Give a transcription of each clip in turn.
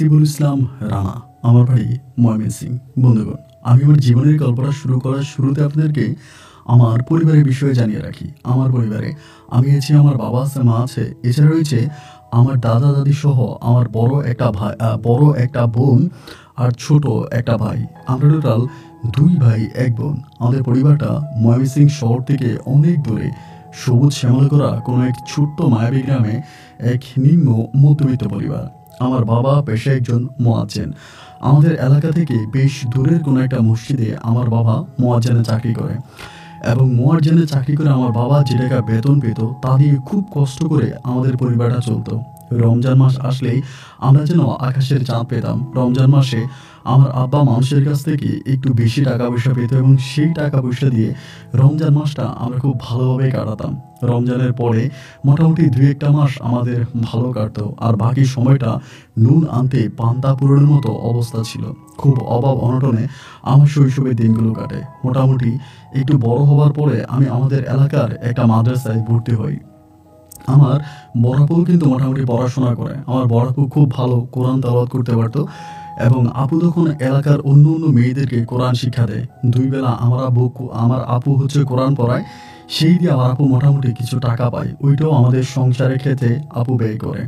আসিফুল ইসলাম রানা। আমার বাড়ি ময়মনসিংহ। বন্ধুগণ, আমি আমার জীবনের গল্পটা শুরু করার শুরুতে আপনাদেরকে আমার পরিবারের বিষয়ে জানিয়ে রাখি। আমার পরিবারে আমি আছি, আমার বাবা আছে, মা আছে, এছাড়া রয়েছে আমার দাদা দাদি সহ আমার বড় একটা বোন আর ছোট একটা ভাই। আমরা টোটাল 2 ভাই 1 বোন। আমাদের পরিবারটা ময়মনসিংহ শহর থেকে অনেক দূরে সবুজ শ্যামল করা কোনো এক ছোট্ট মায়াবী গ্রামে এক নিম্ন মধ্যবিত্ত পরিবার। আমার বাবা পেশায় একজন মুয়াজ্জিন। আমাদের এলাকা থেকে বেশ দূরের কোনো একটা মসজিদে আমার বাবা মুয়াজ্জিনের চাকরি করে, এবং মুয়াজ্জিনের চাকরি করে আমার বাবা যে টাকা বেতন পেত তা দিয়ে খুব কষ্ট করে আমাদের পরিবারটা চলতো। রমজান মাস আসলেই আমরা যেন আকাশের চাঁদ পেতাম। রমজান মাসে আমার আব্বা মানুষের কাছ থেকে একটু বেশি টাকা পয়সা পেত, এবং সেই টাকা পয়সা দিয়ে রমজান মাসটা আমরা খুব ভালোভাবে কাটাতাম। রমজানের পরে মোটামুটি 2-1টা মাস আমাদের ভালো কাটতো, আর বাকি সময়টা নুন আনতে পান্তা পুরোনোর মতো অবস্থা ছিল। খুব অভাব অনটনে আমার শৈশবের দিনগুলো কাটে। মোটামুটি একটু বড় হবার পরে আমি আমাদের এলাকার একটা মাদ্রাসায় ভর্তি হই। আমার বড় আপু কিন্তু মোটামুটি পড়াশোনা করে। আমার বড় আপু খুব ভালো কোরআন তেলাওয়াত করতে পারতো, এবং আপু তখন এলাকার অন্য অন্য মেয়েদেরকে কোরআন শিক্ষা দেয়। 2 বেলা আমার আপু হচ্ছে কোরআন পড়ায়, সেই দিয়ে আমার আপু মোটামুটি কিছু টাকা পায়। ওইটাও আমাদের সংসারের ক্ষেত্রে আপু ব্যয় করে।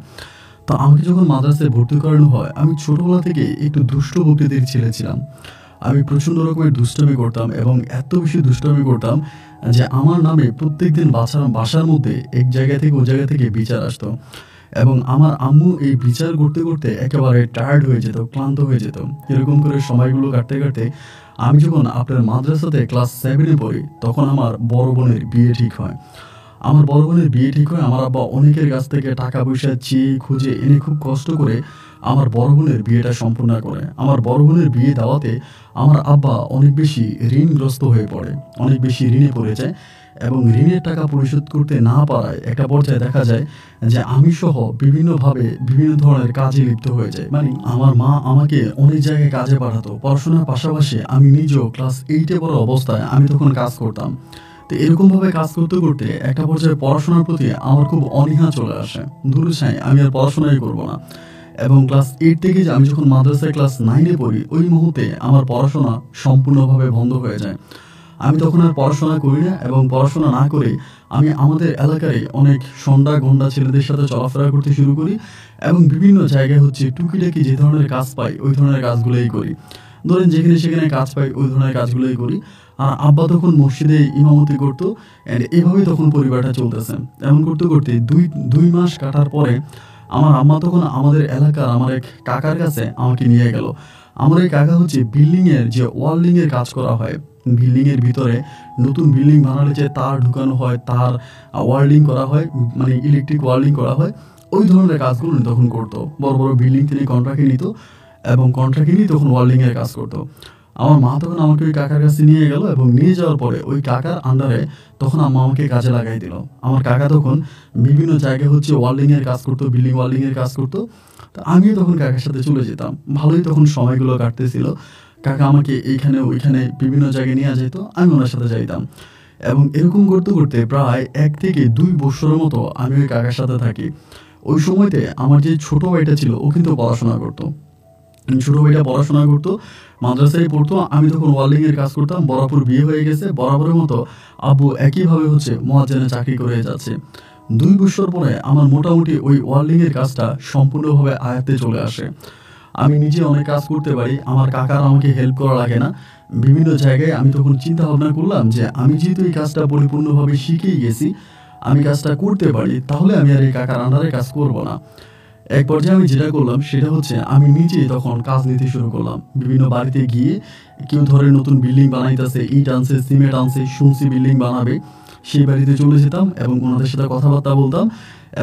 তো আমাকে যখন মাদ্রাসায় ভর্তি করানো হয়, আমি ছোটবেলা থেকে একটু দুষ্ট প্রকৃতির ছেলে ছিলাম। আমি প্রচণ্ড রকমের দুষ্টামি করতাম, এবং এত বেশি দুষ্টামি করতাম যে আমার নামে প্রত্যেকদিন বাসার মধ্যে এক জায়গা থেকে ওই জায়গা থেকে বিচার আসতো, এবং আমার আম্মু এই বিচার করতে করতে একেবারে টায়ার্ড হয়ে যেত, ক্লান্ত হয়ে যেত। এরকম করে সময়গুলো কাটতে কাটতে আমি যখন আপনার মাদ্রাসাতে ক্লাস 7-এ পড়ি, তখন আমার বড় বোনের বিয়ে ঠিক হয়। আমার আব্বা অনেকের কাছ থেকে টাকা পয়সা চেয়ে খুঁজে এনে খুব কষ্ট করে আমার বড় বোনের বিয়েটা সম্পূর্ণ করে। আমার বড় বোনের বিয়ে দেওয়াতে আমার আব্বা অনেক বেশি ঋণগ্রস্ত হয়ে পড়ে, অনেক বেশি ঋণে পড়ে যায়, এবং ঋণের টাকা পরিশোধ করতে না পারায় একটা পর্যায়ে দেখা যায় যে আমি সহ বিভিন্নভাবে বিভিন্ন ধরনের কাজে লিপ্ত হয়ে যায়। মানে আমার মা আমাকে অনেক জায়গায় কাজে পাঠাতো। পড়াশোনার পাশাপাশি আমি নিজেও ক্লাস 8-এ পড়া অবস্থায় আমি তখন কাজ করতাম। তো এরকমভাবে কাজ করতে করতে একটা পর্যায়ে পড়াশোনার প্রতি আমার খুব অনীহা চলে আসে। দূরে চাই, আমি আর পড়াশোনাই করবো না। এবং ক্লাস 8 থেকে যে আমি যখন মাদ্রাসায় ক্লাস 9-এ পড়ি, ওই মুহূর্তে আমার পড়াশোনা সম্পূর্ণভাবে বন্ধ হয়ে যায়। আমি তখন আর পড়াশোনা করি না, এবং পড়াশোনা না করে আমি আমাদের এলাকায় অনেক সন্ডা গন্ডা ছেলেদের সাথে চলাফেরা করতে শুরু করি, এবং বিভিন্ন জায়গায় হচ্ছে টুকিটাকি যে ধরনের কাজ পাই ওই ধরনের কাজগুলোই করি। ধরেন যেখানে সেখানে কাজ পাই ওই ধরনের কাজগুলোই করি। আর আব্বা তখন মসজিদে ইমামতি করতো, অ্যান্ড এভাবেই তখন পরিবারটা চলতেছে। এমন করতে করতে দুই মাস কাটার পরে আমার আম্মা তখন আমাদের এলাকার আমার এক কাকার কাছে আমাকে নিয়ে গেল। আমার এই কাকা হচ্ছে বিল্ডিংয়ের যে ওয়ার্ল্ডিংয়ের কাজ করা হয়, বিল্ডিংয়ের ভিতরে নতুন বিল্ডিং বানালে যে তার ঢুকানো হয়, তার ওয়ার্ল্ডিং করা হয়, মানে ইলেকট্রিক ওয়ার্ল্ডিং করা হয়, ওই ধরনের কাজগুলো উনি তখন করতো। বড় বড় বিল্ডিং তিনি কন্ট্রাক্টে নিত, এবং কন্ট্রাক্টে নিয়ে তখন ওয়ার্ল্ডিংয়ের কাজ করতো। আমার মা তখন আমাকে ওই কাকার কাছে নিয়ে গেল, এবং নিয়ে যাওয়ার পরে ওই কাকার আন্ডারে তখন আম্মা আমাকে কাজে লাগাই দিল। আমার কাকা তখন বিভিন্ন জায়গায় হচ্ছে ওয়ার্ল্ডিংয়ের কাজ করতো, বিল্ডিং ওয়ার্ল্ডিংয়ের কাজ করতো। তো আমিও তখন কাকার সাথে চলে যেতাম। ভালোই তখন সময়গুলো কাটতেছিল। কাকা আমাকে এইখানে ওইখানে বিভিন্ন জায়গায় নিয়ে যেত, আমি ওনার সাথে যাইতাম। এবং এরকম করতে করতে প্রায় 1 থেকে 2 বছরের মতো আমি ওই কাকার সাথে থাকি। ওই সময়তে আমার যে ছোট ভাইটা ছিল ও কিন্তু পড়াশোনা করতো। ছোট ভাইটা পড়াশোনা করতো, মাদ্রাসায় পড়তো, আমি তখন ওয়ার্ল্ডিংয়ের কাজ করতাম। বরাবর বিয়ে হয়ে গেছে, বরাবরের মতো আব্বু একইভাবে হচ্ছে মুয়াজ্জিনের চাকরি করে যাচ্ছে। 2 বছর পরে আমার মোটামুটি ওই ওয়ার্ল্ডিংয়ের কাজটা সম্পূর্ণভাবে আয়ত্তে চলে আসে। আমি নিজে অনেক কাজ করতে পারি, আমার কাকার আমাকে হেল্প করা লাগে না। বিভিন্ন জায়গায় আমি তখন চিন্তা ভাবনা করলাম যে আমি যেহেতু এই কাজটা পরিপূর্ণভাবে শিখেই গেছি, আমি কাজটা করতে পারি, তাহলে আমি আর এই কাকার আন্ডারে কাজ করব না। এক পর্যায়ে আমি যেটা করলাম সেটা হচ্ছে আমি নিজেই তখন কাজ নিতে শুরু করলাম। বিভিন্ন বাড়িতে গিয়ে কেউ ধরে নতুন বিল্ডিং বানাইতেছে, ইট আনছে, সিমেন্ট আনছে, শুনছি বিল্ডিং বানাবে, সেই বাড়িতে চলে যেতাম এবং ওনাদের সাথে কথাবার্তা বলতাম,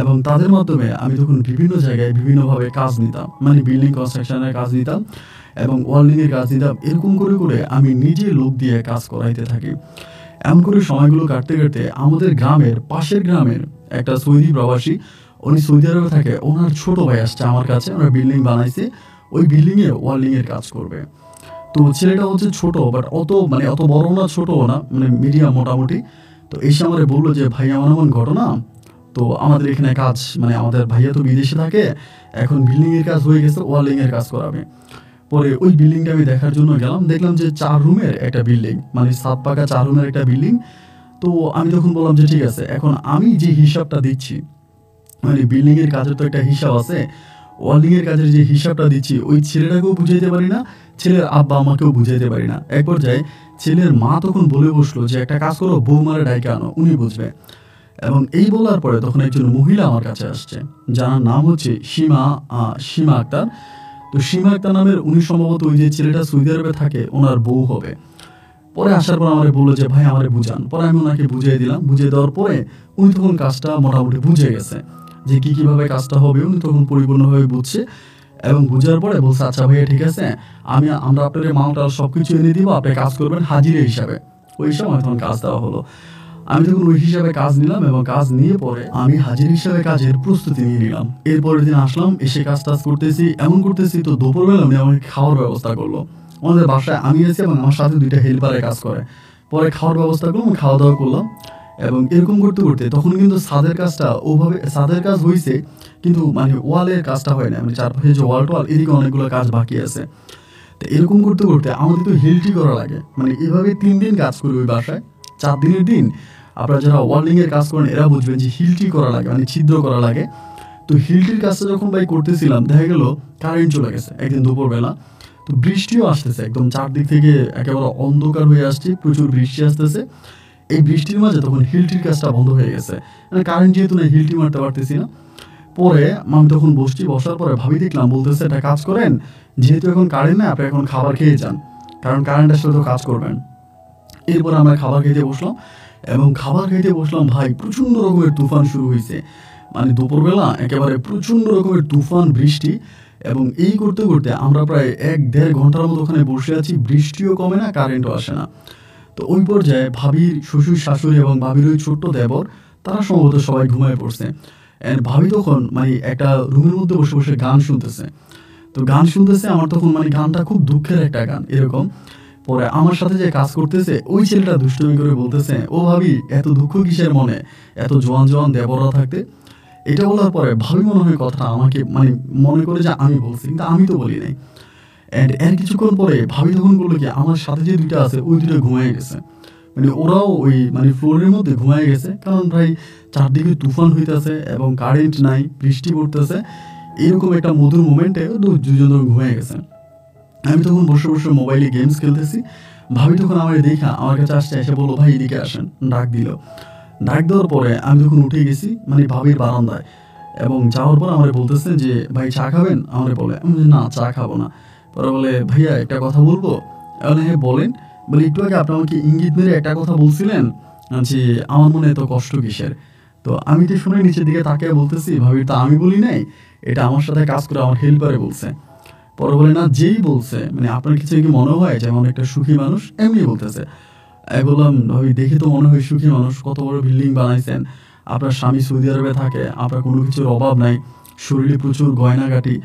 এবং তাদের মাধ্যমে আমি তখন বিভিন্ন জায়গায় বিভিন্নভাবে কাজ নিতাম, মানে বিল্ডিং কনস্ট্রাকশনের কাজ নিতাম এবং ওয়ার্ল্ডিংয়ের কাজ নিতাম। এরকম করে করে আমি নিজে লোক দিয়ে কাজ করাইতে থাকি। এমন করে সময়গুলো কাটতে কাটতে আমাদের গ্রামের পাশের গ্রামের একটা সৌদি প্রবাসী, উনি সৌদি আরবে থাকে, ওনার ছোট ভাই আসছে আমার কাছে, ওনার বিল্ডিং বানাইছে, ওই বিল্ডিংয়ে ওয়ার্ল্ডিংয়ের কাজ করবে। তো ছেলেটা হচ্ছে ছোট, বাট অত বড় না ছোটও না, মানে মিডিয়াম মোটামুটি। তো এসে আমারে বললো যে ভাই আমার এমন ঘটনা, তো তো আমাদের এখানে কাজ মানে আমাদের ভাইয়া তো বিদেশে থাকে, এখন বিল্ডিংয়ের কাজ হয়ে গেছে, ওয়ার্লিংয়ের কাজ করাবে। পরে ওই বিল্ডিংটা আমি দেখার জন্য গেলাম, দেখলাম যে 4 রুমের একটা বিল্ডিং, মানে 7 পাকা 4 রুমের একটা বিল্ডিং। তো আমি তখন বললাম যে ঠিক আছে, এখন আমি যে হিসাবটা দিচ্ছি, মানে বিল্ডিংয়ের কাজের তো একটা হিসাব আছে, ওয়ার্লিংয়ের কাজের যে হিসাবটা দিচ্ছি ওই ছেলেটাকেও বুঝাইতে পারি না, ছেলের আব্বা আমাকেও বুঝাইতে পারি না। এক পর্যায়ে ছেলের মা তখন বলে বসলো যে একটা কাজ করো, বৌমারে ডাইকে আনো, উনি বুঝবে। এবং এই বলার পরে তখন একজন মহিলা আমার কাছে আসছে, যার নাম হচ্ছে সীমা আক্তার। তো সীমা আক্তার নামের উনি সম্ভবত ওই যে ছেলেটা সৌদি আরবে থাকে ওনার বউ হবে। পরে আসার পর আমারে বললো যে ভাই আমারে বুঝান। পরে আমি ওনাকে বুঝিয়ে দিলাম, বুঝিয়ে দেওয়ার পরে উনি তখন কাজটা মোটামুটি বুঝে গেছে যে কীভাবে কাজটা হবে, উনি তখন পরিপূর্ণভাবে বুঝছে। এবং বুঝার পরে বলছে আচ্ছা ভাইয়া ঠিক আছে, আমরা আপনার মালটাল সব কিছু এনে দিব, আপনি কাজ করবেন হাজিরা হিসাবে। ওই সময় তখন কাজ দেওয়া হলো। আমি তখন ওই হিসাবে কাজ নিলাম এবং কাজ নিয়ে পরে আমি হাজির হিসাবে কাজের প্রস্তুতি নিয়ে নিলাম। এরপরের দিন আসলাম, এসে কাজ টাজ করতেছি, এমন করতেছি তো দুপুরবেলা উনি আমাকে খাওয়ার ব্যবস্থা করলো। আমাদের বাসায় আমি আছি এবং আমার সাথে 2টা হেল্পারে কাজ করে। পরে খাওয়ার ব্যবস্থা করলাম, খাওয়া দাওয়া করলাম। এবং এরকম করতে করতে তখন কিন্তু ছাদের কাজটা ওভাবে, ছাদের কাজ হয়েছে কিন্তু মানে ওয়ালের কাজটা হয় না, মানে চারপাশে যে ওয়াল টোয়াল এদিকে অনেকগুলো কাজ বাকি আছে। তো এরকম করতে করতে আমাদের তো হিলটি করা লাগে, মানে এভাবে 3 দিন কাজ করি ওই বাসায়। 4 দিনের দিন আপনারা যারা ওয়ার্লিংয়ের কাজ করেন এরা বুঝবেন যে হিলটি করা লাগে, মানে ছিদ্র করা লাগে। তো হিলটির কাজটা যখন ভাই করতেছিলাম দেখা গেল কারেন্ট চলে গেছে একদিন দুপুরবেলা। তো বৃষ্টিও আসতেছে, একদম চারদিক থেকে একেবারে অন্ধকার হয়ে আসছে, প্রচুর বৃষ্টি আসতেছে। এই বৃষ্টির মাঝে তখন হিলটির কাজটা বন্ধ হয়ে গেছে, মানে কারেন্ট যেহেতু না হিলটি মারতে পারতেছি না। পরে আমি তখন বসার পরে ভাবি দেখলাম বলতেছে একটা কাজ করেন, যেহেতু এখন কারেন্ট না আপনি এখন খাবার খেয়ে যান, কারণ কারেন্ট আসলে তো কাজ করবেন। এরপর আমরা খাবার খেতে বসলাম এবং খাবার খেতে বসলাম ভাই প্রচণ্ড রকমের তুফান শুরু হয়েছে, মানে দুপুরবেলা একেবারে প্রচণ্ড রকমের তুফান বৃষ্টি। এবং এই করতে করতে আমরা প্রায় 1-1.5 ঘন্টার মতো ওখানে বসে আছি, বৃষ্টিও কমে না, কারেন্টও আসে না। তো ওই পর্যায়ে ভাবির শ্বশুর শাশুড়ি এবং ভাবির ওই ছোট্ট দেবর তারা সম্ভবত সবাই ঘুমায় পড়ছে। ভাবি তখন মানে একটা রুমের মধ্যে বসে বসে গান শুনতেছে। তো গান শুনতেছে, আমার তখন মানে গানটা খুব দুঃখের একটা গান এরকম। পরে আমার সাথে যে কাজ করতেছে ওই ছেলেটা দুষ্টুমি করে বলতেছে, ও ভাবি এত দুঃখ কিসের মনে, এত জোয়ান জোয়ান দেবররা থাকতে। এটা বলার পরে ভাবি মনে হয় কথাটা আমাকে মানে মনে করে যে আমি বলছি, কিন্তু আমি তো বলি নাই। এর কিছুক্ষণ পরে ভাবি তখন বললো কি আমার সাথে যে 2টা আছে ওই 2টা ঘুমায় গেছে, মানে ওরাও ওই মানে ফ্লোরের মধ্যে ঘুমায় গেছে। কারণ ভাই চারদিকে তুফান হইতেছে এবং কারেন্ট নাই, বৃষ্টি পড়তেছে, এরকম একটা মধুর মোমেন্টে 2জন ঘুমায় গেছে। আমি তখন বসে বসে মোবাইলে গেমস খেলতেছি। ভাবি তখন আমার দেখা আমার কাছে আসছে, এসে বললো ভাই এদিকে আসেন, ডাক দিল। ডাক দেওয়ার পরে আমি তখন উঠে গেছি মানে ভাবির বারান্দায়, এবং যাওয়ার পর আমার বলতেছে যে ভাই চা খাবেন, আমার বলে আমি না চা খাবো না। পরে বলে ভাইয়া একটা কথা বলবো, বলে হ্যাঁ বলেন। বলে একটু আগে আপনি আমাকে ইঙ্গিত মেরে একটা কথা বলছিলেন যে আমার মনে এত কষ্ট কিসের। তো আমি তো শুনে নিচের দিকে তাকিয়ে বলতেছি ভাবি তা আমি বলি নাই, এটা আমার সাথে কাজ করে আমার হেল্পারে বলছে। পরে বলে না যেই বলছে মানে আপনার কিছু কি মনে হয় যে আমি একটা সুখী মানুষ, এমনি বলতেছে। আমি বললাম ভাবি দেখে তো মনে হয় সুখী মানুষ, কত বড় বিল্ডিং বানাইছেন, আপনার স্বামী সৌদি আরবে থাকে, আপনার কোনো কিছুর অভাব নাই, শরীরে প্রচুর গয়নাগাটি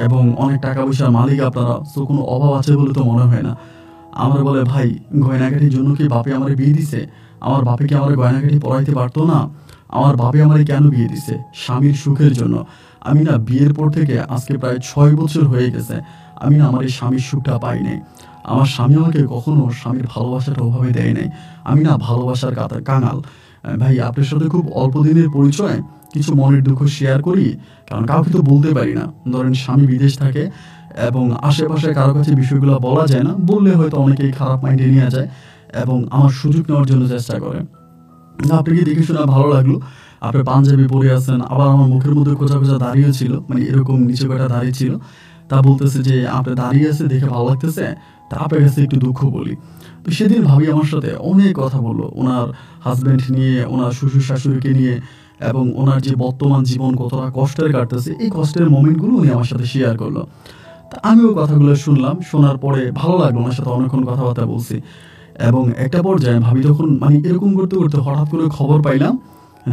এবং অনেক টাকা পয়সার মালিক আপনারা, তো কোনো অভাব আছে বলে তো মনে হয় না। আমার বলে ভাই গয়নাগাটির জন্য কি বাপে আমার বিয়ে দিছে? আমার বাপে কি আমার গয়নাগাটি পড়াইতে পারতো না? আমার বাপে আমারে কেন বিয়ে দিছে? স্বামীর সুখের জন্য। আমি না বিয়ের পর থেকে আজকে প্রায় 6 বছর হয়ে গেছে, আমি না আমার এই স্বামীর সুখটা পাই নাই। আমার স্বামী আমাকে কখনো স্বামীর ভালোবাসাটা ওভাবে দেয় নাই। আমি না ভালোবাসার কাঙাল। ভাই আপনার সাথে খুব অল্প দিনের পরিচয়, কিছু মনের দুঃখ শেয়ার করি, কারণ কাউকে তো বলতে পারি না। ধরেন স্বামী বিদেশ থাকে এবং আশেপাশে কারো কাছে বিষয়গুলো বলা যায় না, বললে হয়তো অনেকেই খারাপ মাইন্ডে নিয়ে যায় এবং আমার সুযোগ নেওয়ার জন্য চেষ্টা করে। আপনাকে দেখে শোনা ভালো লাগলো, আপনি পাঞ্জাবি পরে আছেন, আবার আমার মুখের মধ্যে খোঁচা খোঁচা দাঁড়িয়ে ছিল, মানে এরকম নিচে কটা দাঁড়িয়ে ছিল। তা বলতেছে যে আপনি দাঁড়িয়ে আছে দেখে ভালো লাগতেছে, তা আপনার কাছে একটু দুঃখ বলি। তো সেদিন ভাবি আমার সাথে অনেক কথা বললো ওনার হাজব্যান্ড নিয়ে, ওনার শ্বশুর শাশুড়িকে নিয়ে, এবং ওনার যে বর্তমান জীবন কতটা কষ্টের কাটতেছে এই কষ্টের মোমেন্টগুলো উনি আমার সাথে শেয়ার করলো। তা আমিও কথাগুলো শুনলাম, শোনার পরে ভালো লাগলো, ওনার সাথে অনেকক্ষণ কথাবার্তা বলছি। এবং একটা পর্যায়ে ভাবি তখন মানে এরকম করতে করতে হঠাৎ করে খবর পাইলাম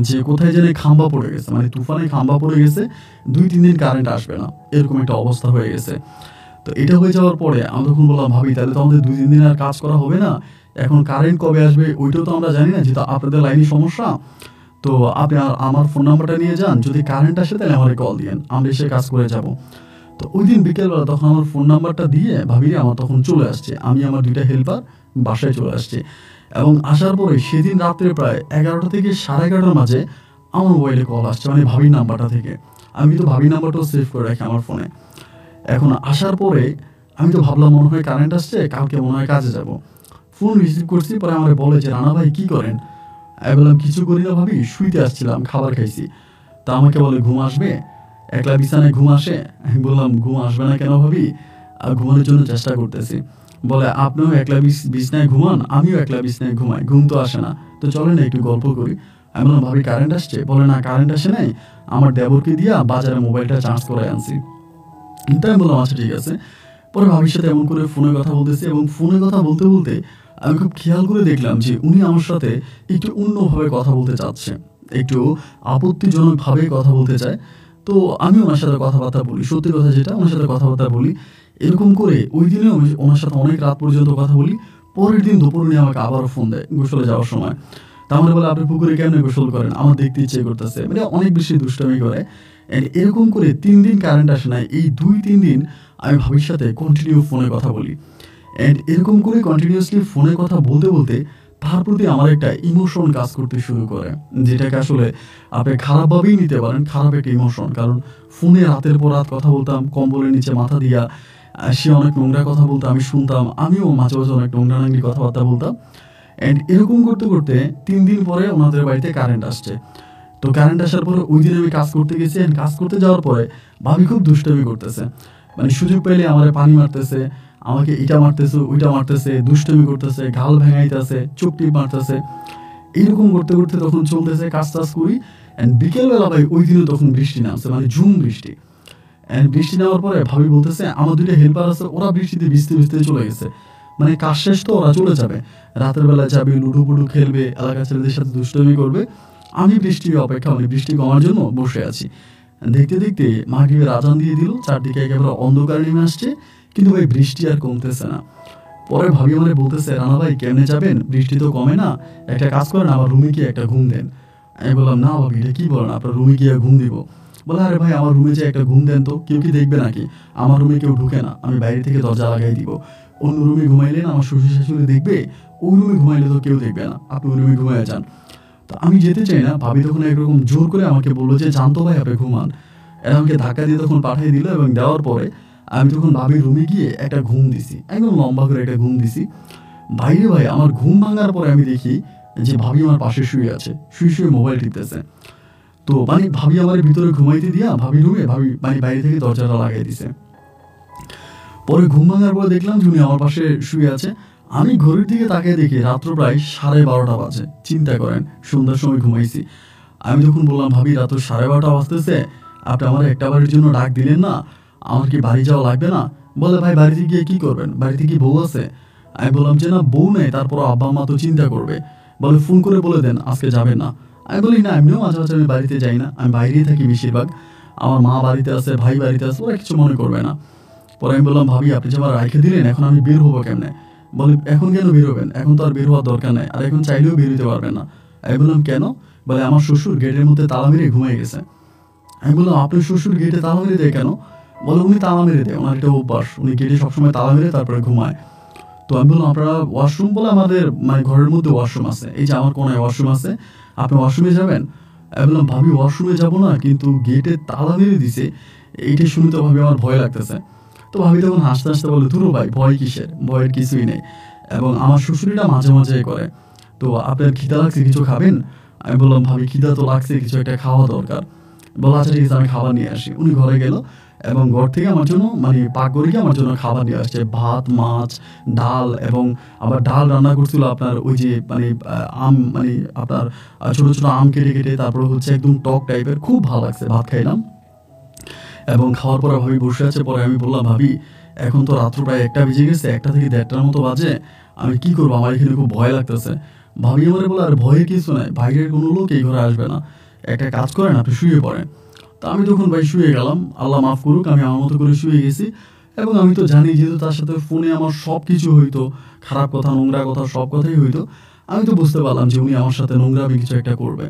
যে কোথায় যেন খাম্বা পড়ে গেছে, মানে তুফানে খাম্বা পড়ে গেছে, 2-3 দিন কারেন্ট আসবে না, এরকম একটা অবস্থা হয়ে গেছে। তো এটা হয়ে যাওয়ার পরে আমি তখন বললাম ভাবি তাহলে তো আমাদের 2-3 দিন আর কাজ করা হবে না, এখন কারেন্ট কবে আসবে ওইটাও তো আমরা জানি না, যেহেতু আপনাদের লাইনে সমস্যা। তো আপনি আমার ফোন নাম্বারটা নিয়ে যান, যদি কারেন্ট আসে তাহলে আমাকে কল দিয়েন, আমরা এসে কাজ করে যাব। তো ওই দিন বিকেলবেলা তখন আমার ফোন নাম্বারটা দিয়ে ভাবি আমার তখন চলে আসছে, আমি আমার 2টা হেল্পার বাসায় চলে আসছে। এবং আসার পরে সেদিন রাত্রে প্রায় 11টা থেকে 11:30টার মাঝে আমার মোবাইলে কল আসছে, মানে ভাবির নাম্বারটা থেকে। আমি তো ভাবির নাম্বারটাও সেভ করে রাখি আমার ফোনে। এখন আসার পরে আমি তো ভাবলাম মনে হয় কারেন্ট আসছে, কালকে মনে হয় কাজে যাব। ফোন রিসিভ করছি, পরে আমার বলে যে রানা ভাই কী করেন? আমি বললাম কিছু করি না ভাবি, শুইতে আসছিলাম, খাবার খাইছি। তা আমাকে বলে ঘুম আসবে, একলা বিছানায় ঘুম আসে? আমি বললাম ঘুম আসবে না কেন ভাবি, আর ঘুমানোর জন্য চেষ্টা করতেছি। বলে আপনিও একলা বিছনায় ঘুমান, আমিও একলা বিছনায় ঘুমাই, ঘুম তো আসে না, তো চলে না একটু গল্প করি। আমি বললাম ভাবি কারেন্ট আসছে? বলে না কারেন্ট আসে নাই, আমার দেবরকে দিয়া বাজারে মোবাইলটা চার্জ করে আনছি। তাই আমি বললাম আচ্ছা ঠিক আছে। পরে ভাবির সাথে এমন করে ফোনে কথা বলতেছি, এবং ফোনে কথা বলতে বলতে আমি খুব খেয়াল করে দেখলাম যে উনি আমার সাথে একটু অন্যভাবে কথা বলতে চাচ্ছে, একটু আপত্তিজনকভাবে কথা বলতে চায়। তো আমি ওনার সাথে কথাবার্তা বলি, সত্যি কথা যেটা, ওনার সাথে কথাবার্তা বলি। এরকম করে ওই দিনেও আমি ওনার সাথে অনেক রাত পর্যন্ত কথা বলি। পরের দিন দুপুর উনি আমাকে আবারও ফোন দেয় গোসলে যাওয়ার সময়। তা আমার বলে আপনি পুকুরে কেমনে গোসল করেন, আমার দেখতে ইচ্ছে করতেছে, মানে অনেক বেশি দুষ্টামি করে। অ্যান্ড এরকম করে 3 দিন কারেন্ট আসে নাই, এই 2-3 দিন আমি ভাবির সাথে কন্টিনিউ ফোনে কথা বলি। অ্যান্ড এরকম করে কন্টিনিউয়াসলি ফোনে কথা বলতে বলতে তার প্রতি আমার একটা ইমোশন কাজ করতে শুরু করে, যেটাকে আসলে আপনি খারাপভাবেই নিতে পারেন, খারাপ একটা ইমোশন। কারণ ফোনে রাতের পর রাত কথা বলতাম, কম্বলের নিচে মাথা দিয়া। সে অনেক নোংরা কথা বলতো, আমি শুনতাম, আমিও মাঝে মাঝে অনেক নোংরা নাংরি কথাবার্তা বলতাম। অ্যান্ড এরকম করতে করতে 3 দিন পরে ওনাদের বাড়িতে কারেন্ট আসছে। তো কারেন্ট আসার পরে ওই দিন আমি কাজ করতে গেছি, অ্যান্ড কাজ করতে যাওয়ার পরে ভাবি খুব দুষ্টামি করতেছে, মানে সুযোগ পেলে আমার পানি মারতেছে, আমাকে এটা মারতেছে, ওইটা মারতেছে, দুষ্টামি করতেছে, গাল ভেঙাইতেছে, চোখ টিপ মারতেছে। এইরকম করতে করতে তখন চলতেছে, কাজ টাজ করি। অ্যান্ড বিকেলবেলা ভাই ওই দিনও তখন বৃষ্টি নামছে, মানে ঝুম বৃষ্টি। অ্যান্ড বৃষ্টি নেওয়ার পরে ভাবি বলতেছে আমার 2টা হেল্পার আছে, ওরা বৃষ্টিতে ভিজতে ভিজতে চলে গেছে, মানে কাজ শেষ তো ওরা চলে যাবে, রাতের বেলা যাবে, লুডু পুডু খেলবে, এলাকার ছেলেদের সাথে দুষ্টমি করবে। আমি বৃষ্টির অপেক্ষা, মানে বৃষ্টি কমার জন্য বসে আছি। দেখতে দেখতে মাগরিবের আজান দিয়ে দিল, চারদিকে একেবারে অন্ধকার নেমে আসছে, কিন্তু ভাই বৃষ্টি আর কমতেছে না। পরে ভাবি আমারে বলতেছে রানা ভাই কেমনে যাবেন, বৃষ্টি তো কমে না, একটা কাজ করেন আমার রুমে গিয়ে একটা ঘুম দেন। আমি বললাম না ভাবি এটা কী বলেন, আপনার রুমে গিয়ে ঘুম দিব? বলে আরে ভাই আমার রুমে যে একটা ঘুম দেন তো, কেউ কি দেখবে নাকি? আমার রুমে কেউ ঢুকে না, আমি বাইরে থেকে দরজা লাগাই দিব। অন্য রুমে ঘুমাইলেন আমার শ্বশুর শাশুড়ি দেখবে, ওই রুমে ঘুমাইলে তো কেউ দেখবে না, আপনি ওই রুমে ঘুমাইয়া যান। তো আমি যেতে চাই না, ভাবি তখন একরকম জোর করে আমাকে বললো যে জানতো ভাই আপনি ঘুমান। এরা আমাকে ধাক্কা দিয়ে তখন পাঠিয়ে দিল, এবং দেওয়ার পরে আমি তখন ভাবির রুমে গিয়ে একটা ঘুম দিছি, একদম লম্বা করে একটা ঘুম দিছি। বাইরে ভাই আমার ঘুম ভাঙার পরে আমি দেখি যে ভাবি আমার পাশে শুয়ে আছে, শুয়ে শুয়ে মোবাইল টিপতেছে। তো মানে ভাবি আমার ভিতরে ঘুমাইতে দিয়া ভাবি রুমে, ভাবি মানে বাইরে থেকে দরজাটা লাগাই দিছে। পরে ঘুম ভাঙার পরে দেখলাম যে উনি আমার পাশে শুয়ে আছে। আমি ঘড়ির দিকে তাকিয়ে দেখি রাত্র প্রায় 12:30 বাজে। চিন্তা করেন সন্ধ্যার সময় ঘুমাইছি। আমি তখন বললাম ভাবি রাত 12:30 বাজতেছে, আপনি আমার একটা বাড়ির জন্য ডাক দিলেন না, আমার কি বাড়ি যাওয়া লাগবে না? বলে ভাই বাড়িতে গিয়ে কি করবেন, বাড়িতে কি বউ আছে? আমি বললাম যে না বউ নেই, তারপর আব্বা মা তো চিন্তা করবে। বলে ফোন করে বলে দেন আজকে যাবেন না। আমি বলি না এমনিও মাঝে মাঝে আমি বাড়িতে যাই না, আমি বাইরেই থাকি বেশিরভাগ, আমার মা বাড়িতে আছে, ভাই বাড়িতে আছে, ওরা কিছু মনে করবে না। পরে আমি বললাম ভাবি আপনি যে আমার রাইখে দিলেন, এখন আমি বের হবো কেমনে? বলে এখন কেন বের হবেন, এখন তো আর বের হওয়ার দরকার নেই, আর এখন চাইলেও বের হতে পারবেন না। আমি বললাম কেন? বলে আমার শ্বশুর গেটের মধ্যে তালা মেরে ঘুমিয়ে গেছে। আমি বললাম আপনার শ্বশুর গেটে তালা মেরে দেয় কেন? বলে উনি তালা মেরে দেয়, ওনার একটা অভ্যাস, উনি গেটে সবসময় তালা মেরে তারপরে ঘুমায়। তো আমি বললাম আপনারা ওয়াশরুম, বলে আমাদের মানে ঘরের মধ্যে ওয়াশরুম আছে, এই যে আমার কোনায় ওয়াশরুম আছে, আপনি ওয়াশরুমে যাবেন? আমি বললাম ভাবি ওয়াশরুমে যাবো না, কিন্তু গেটে তালা মেরে দিছে, এইটা শুনে তো ভাবি আমার ভয় লাগতেছে। তো ভাবি তখন হাসতে হাসতে বলে ধুরো ভাই ভয় কিসের, ভয়ের কিছুই নেই। এবং আমার শ্বশুরিটা মাঝে মাঝে করে, তো আপনার খিদা লাগছে কিছু খাবেন? আমি বললাম ভাবি খিদা তো লাগছে, কিছু একটা খাওয়া দরকার। বলো আচ্ছা ঠিক আছে আমি খাবার নিয়ে আসি। উনি ঘরে গেল এবং ঘর থেকে আমার জন্য মানে পাকঘরে গিয়ে আমার জন্য খাবার নিয়ে আসছে, ভাত, মাছ, ডাল, এবং আবার ডাল রান্না করছিল আপনার ওই যে মানে আম, মানে আপনার ছোট ছোট আম কেটে কেটে, তারপরে হচ্ছে একদম টক টাইপের, খুব ভালো লাগছে। ভাত খাইলাম এবং খাওয়ার পরে ভাবি বসে আছে। পরে আমি বললাম ভাবি এখন তো রাত্র প্রায় 1টা বেজে গেছে, 1টা থেকে 1:30টার মতো বাজে, আমি কি করবো, আমার এখানে খুব ভয় লাগতেছে। ভাবি আমার বলে আর ভয়ের কিছু নাই, বাইরের কোনো লোক এই ঘরে আসবে না, একটা কাজ করেন আপনি শুয়ে পড়েন। তা আমি তখন ভাই শুয়ে গেলাম, আল্লাহ মাফ করুক, আমি আমার মতো করে শুয়ে গেছি। এবং আমি তো জানি যেহেতু তার সাথে ফোনে আমার সব কিছু হইতো, খারাপ কথা, নোংরা কথা, সব কথাই হইতো, আমি তো বুঝতে পারলাম যে উনি আমার সাথে নোংরামি কিছু একটা করবে।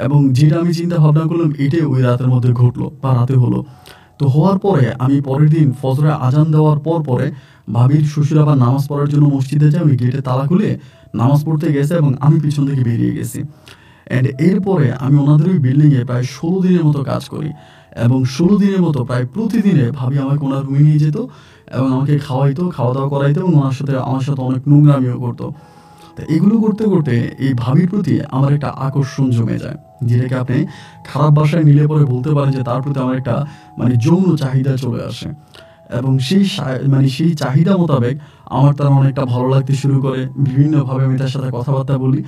এবং যেটা আমি চিন্তা ভাবনা করলাম এটাই ওই রাতের মধ্যে ঘটলো বা রাতে হলো। তো হওয়ার পরে আমি পরের দিন ফজরে আজান দেওয়ার পরে ভাবির শ্বশুর আবার নামাজ পড়ার জন্য মসজিদে যায়, উনি গেটে তালা খুলে নামাজ পড়তে গেছে এবং আমি পিছন থেকে বেরিয়ে গেছি। অ্যান্ড এরপরে আমি ওনাদের ওই বিল্ডিংয়ে প্রায় 16 দিনের মতো কাজ করি এবং 16 দিনের মতো প্রায় প্রতিদিনে ভাবি আমাকে ওনার রুমে নিয়ে যেত এবং আমাকে খাওয়াইতো, খাওয়া দাওয়া করাইতো এবং আমার সাথে অনেক নোংরামিও করতো। তো এগুলো করতে করতে এই ভাবির প্রতি আমার একটা আকর্ষণ জমে যায়, যেটাকে আপনি খারাপ ভাষায় নিলে পরে বলতে পারেন যে তার প্রতি আমার একটা যৌন চাহিদা চলে আসে। এবং সেই চাহিদা মোতাবেক আমার তার অনেকটা ভালো লাগতে শুরু করে। বিভিন্নভাবে আমি তার সাথে কথাবার্তা বলি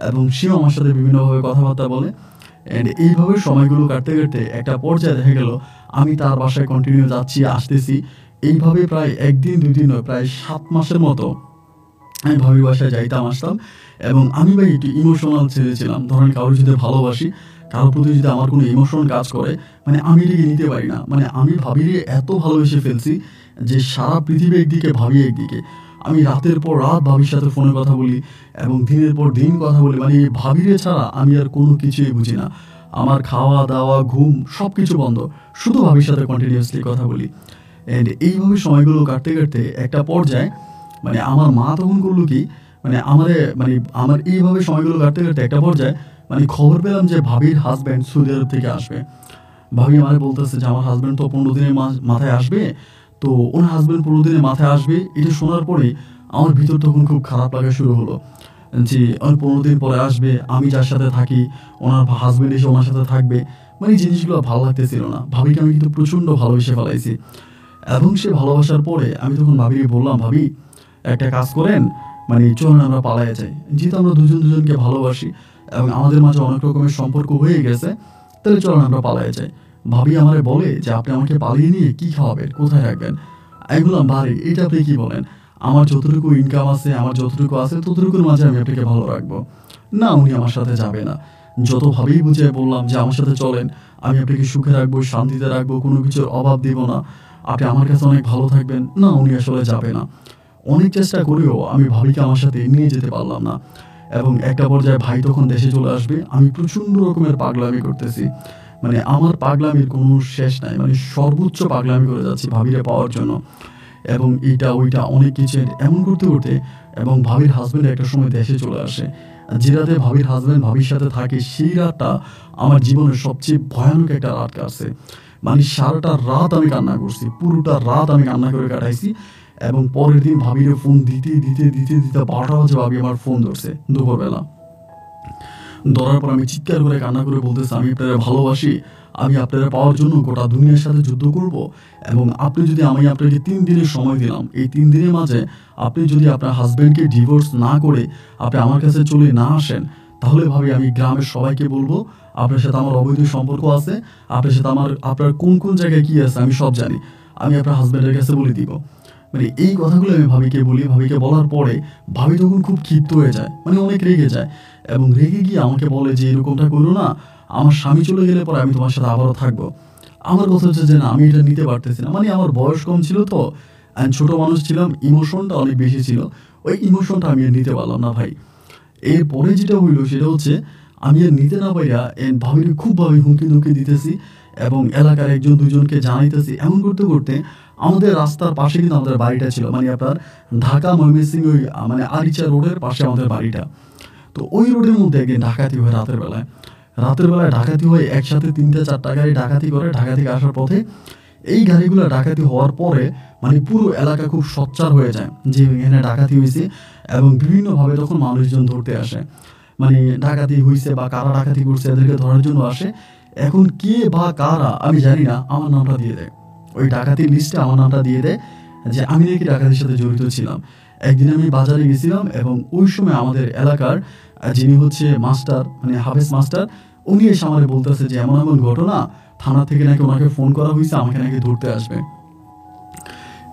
এবং সেও আমার সাথে বিভিন্নভাবে কথাবার্তা বলে। অ্যান্ড এইভাবে সময়গুলো কাটতে কাটতে একটা পর্যায়ে দেখা গেল আমি তার বাসায় কন্টিনিউ যাচ্ছি আসতেছি। এইভাবে প্রায় ১ দিন ২ দিন নয়, প্রায় ৭ মাসের মতো আমি ভাবির বাসায় যাইতাম আসতাম। এবং আমি ভাই একটু ইমোশনাল ছেলে ছিলাম। ধরেন কারো যদি ভালোবাসি, কারোর প্রতি যদি আমার কোনো ইমোশন কাজ করে, আমি এটাকে নিতে পারি না। আমি ভাবিরে এত ভালোবেসে ফেলছি যে সারা পৃথিবী একদিকে, ভাবি একদিকে। আমি রাতের পর রাত ভাবির সাথে ফোনে কথা বলি এবং দিনের পর দিন কথা বলি। এই ভাবিরে ছাড়া আমি আর কোনো কিছুই বুঝি না। আমার খাওয়া দাওয়া ঘুম সব কিছু বন্ধ, শুধু ভাবির সাথে কন্টিনিউয়াসলি কথা বলি। অ্যান্ড এইভাবে সময়গুলো কাটতে কাটতে একটা পর্যায়ে আমার মা তখন করলো কি, আমার এইভাবে সময়গুলো কাটতে কাটতে একটা পর্যায়ে খবর পেলাম যে ভাবির হাজব্যান্ড সৌদি আরব থেকে আসবে। ভাবি আমারে বলতেছে যে আমার হাজব্যান্ড তো 15 দিনের মাথায় আসবে, তো ওনার হাজব্যান্ড 15 দিনের মাথায় আসবে। এটা শোনার পরে আমার ভিতর তখন খুব খারাপ লাগা শুরু হলো যে 15 দিন পরে আসবে, আমি যার সাথে থাকি ওনার হাজব্যান্ড এসে ওনার সাথে থাকবে। জিনিসগুলো ভালো লাগতেছিল না। ভাবিকে আমি কিন্তু প্রচণ্ড ভালোবেসে ফেলাইছি। এবং সে ভালোবাসার পরে আমি তখন ভাবিকে বললাম, ভাবি একটা কাজ করেন, চলুন আমরা পালায়ে যাই। যেহেতু আমরা দুজন দুজনকে ভালোবাসি এবং আমাদের মাঝে অনেক রকমের সম্পর্ক হয়ে গেছে, তাহলে চলুন আমরা পালায়ে যাই। ভাবি আমারে বলে যে আপনি আমাকে পালিয়ে নিয়ে কি খাওয়াবেন, কোথায় রাখবেন? আমি বললাম, ভাই এটা আপনি কি বলেন? আমার যতটুকু ইনকাম আছে, আমার যতটুকু আছে ততটুকুর মাঝে আমি আপনাকে ভালো রাখবো। না, উনি আমার সাথে যাবে না। যতভাবেই বুঝিয়ে বললাম যে আমার সাথে চলেন, আমি আপনাকে সুখে রাখবো, শান্তিতে রাখবো, কোনো কিছুর অভাব দিব না, আপনি আমার কাছে অনেক ভালো থাকবেন। না, উনি আসলে যাবে না। অনেক চেষ্টা করেও আমি ভাবিকে আমার সাথে নিয়ে যেতে পারলাম না। এবং একটা পর্যায়ে ভাই তখন দেশে চলে আসবে। আমি প্রচণ্ড রকমের পাগলামি করতেছি। আমার পাগলামির কোনো শেষ নাই। সর্বোচ্চ পাগলামি করে যাচ্ছি ভাবিরে পাওয়ার জন্য। এবং এইটা ওইটা অনেক কিছু এমন করতে করতে এবং ভাবির হাজব্যান্ড একটা সময় দেশে চলে আসে। যে রাতে ভাবির হাজব্যান্ড ভাবির সাথে থাকে, সেই রাতটা আমার জীবনের সবচেয়ে ভয়ানক একটা রাত কাটছে। সারাটা রাত আমি কান্না করছি, পুরোটা রাত আমি কান্না করে কাটাইছি। এবং পরের দিন ভাবিরে ফোন দিতে দিতে দিতে দিতে 12টা বাজে ভাবি আমার ফোন ধরছে দুপুরবেলা। ধরার পর আমি চিৎকার করে কান্না করে বলতেছি, আমি আপনারা ভালোবাসি, আমি আপনারা পাওয়ার জন্য গোটা দুনিয়ার সাথে যুদ্ধ করব। এবং আপনি যদি, আমি আপনাকে 3 দিনের সময় দিলাম, এই 3 দিনের মাঝে আপনি যদি আপনার হাজব্যান্ডকে ডিভোর্স না করে আপনি আমার কাছে চলে না আসেন, তাহলে ভাবি আমি গ্রামের সবাইকে বলবো আপনার সাথে আমার অবৈধ সম্পর্ক আছে, আপনার সাথে আপনার কোন কোন জায়গায় কী আছে আমি সব জানি, আমি আপনার হাজব্যান্ডের কাছে বলে দিব। এই কথাগুলো আমি ভাবিকে বলি। ভাবিকে বলার পরে ভাবি তখন খুব ক্ষিপ্ত হয়ে যায়, অনেক রেগে যায় এবং রেগে গিয়ে আমাকে বলে যে এরকমটা করো না, আমার স্বামী চলে গেলে পরে আমি তোমার সাথে আবারও থাকবো। আমার কথা হচ্ছে যে না, আমি এটা নিতে পারতেছি না। আমার বয়স কম ছিল তো, ছোট মানুষ ছিলাম, ইমোশনটা অনেক বেশি ছিল। ওই ইমোশনটা আমি আর নিতে পারলাম না ভাই। এরপরে যেটা হইলো সেটা হচ্ছে আমি আর নিতে না পাইরা ভাবির খুবভাবে হুমকি ধুমকি দিতেছি এবং এলাকার একজন দুজনকে জানাইতেছি। এমন করতে করতে আমাদের রাস্তার পাশে কিন্তু আমাদের বাড়িটা ছিল, আপনার ঢাকা ময়মনসিংহ ওই আরিচা রোডের পাশে আমাদের বাড়িটা। তো ওই রোডের মধ্যে একদিন ডাকাতি হয় রাতের বেলায় ডাকাতি হয়। একসাথে 3-4টা গাড়ি ডাকাতি করে। ঢাকা থেকে আসার পথে এই গাড়িগুলো ডাকাতি হওয়ার পরে পুরো এলাকা খুব সোচ্চার হয়ে যায় যে এখানে ডাকাতি হয়েছে এবং বিভিন্নভাবে তখন মানুষজন ধরতে আসে। ডাকাতি হয়েছে বা কারা ডাকাতি করছে এদেরকে ধরার জন্য আসে। এখন কে বা কারা আমি জানি না, আমার নামটা দিয়ে দেয়, ওই ডাকাতির লিস্টে আমার নামটা দিয়ে দেয় যে আমি নাকি ডাকাতির সাথে জড়িত ছিলাম। একদিন আমি বাজারে গেছিলাম এবং ওই সময় আমাদের এলাকার যিনি হচ্ছে মাস্টার, হাফেজ মাস্টার, উনি এসে আমাকে বলতেছে যে এমন এমন ঘটনা, থানা থেকে নাকি ওনাকে ফোন করা হয়েছে, আমাকে নাকি ধরতে আসবে।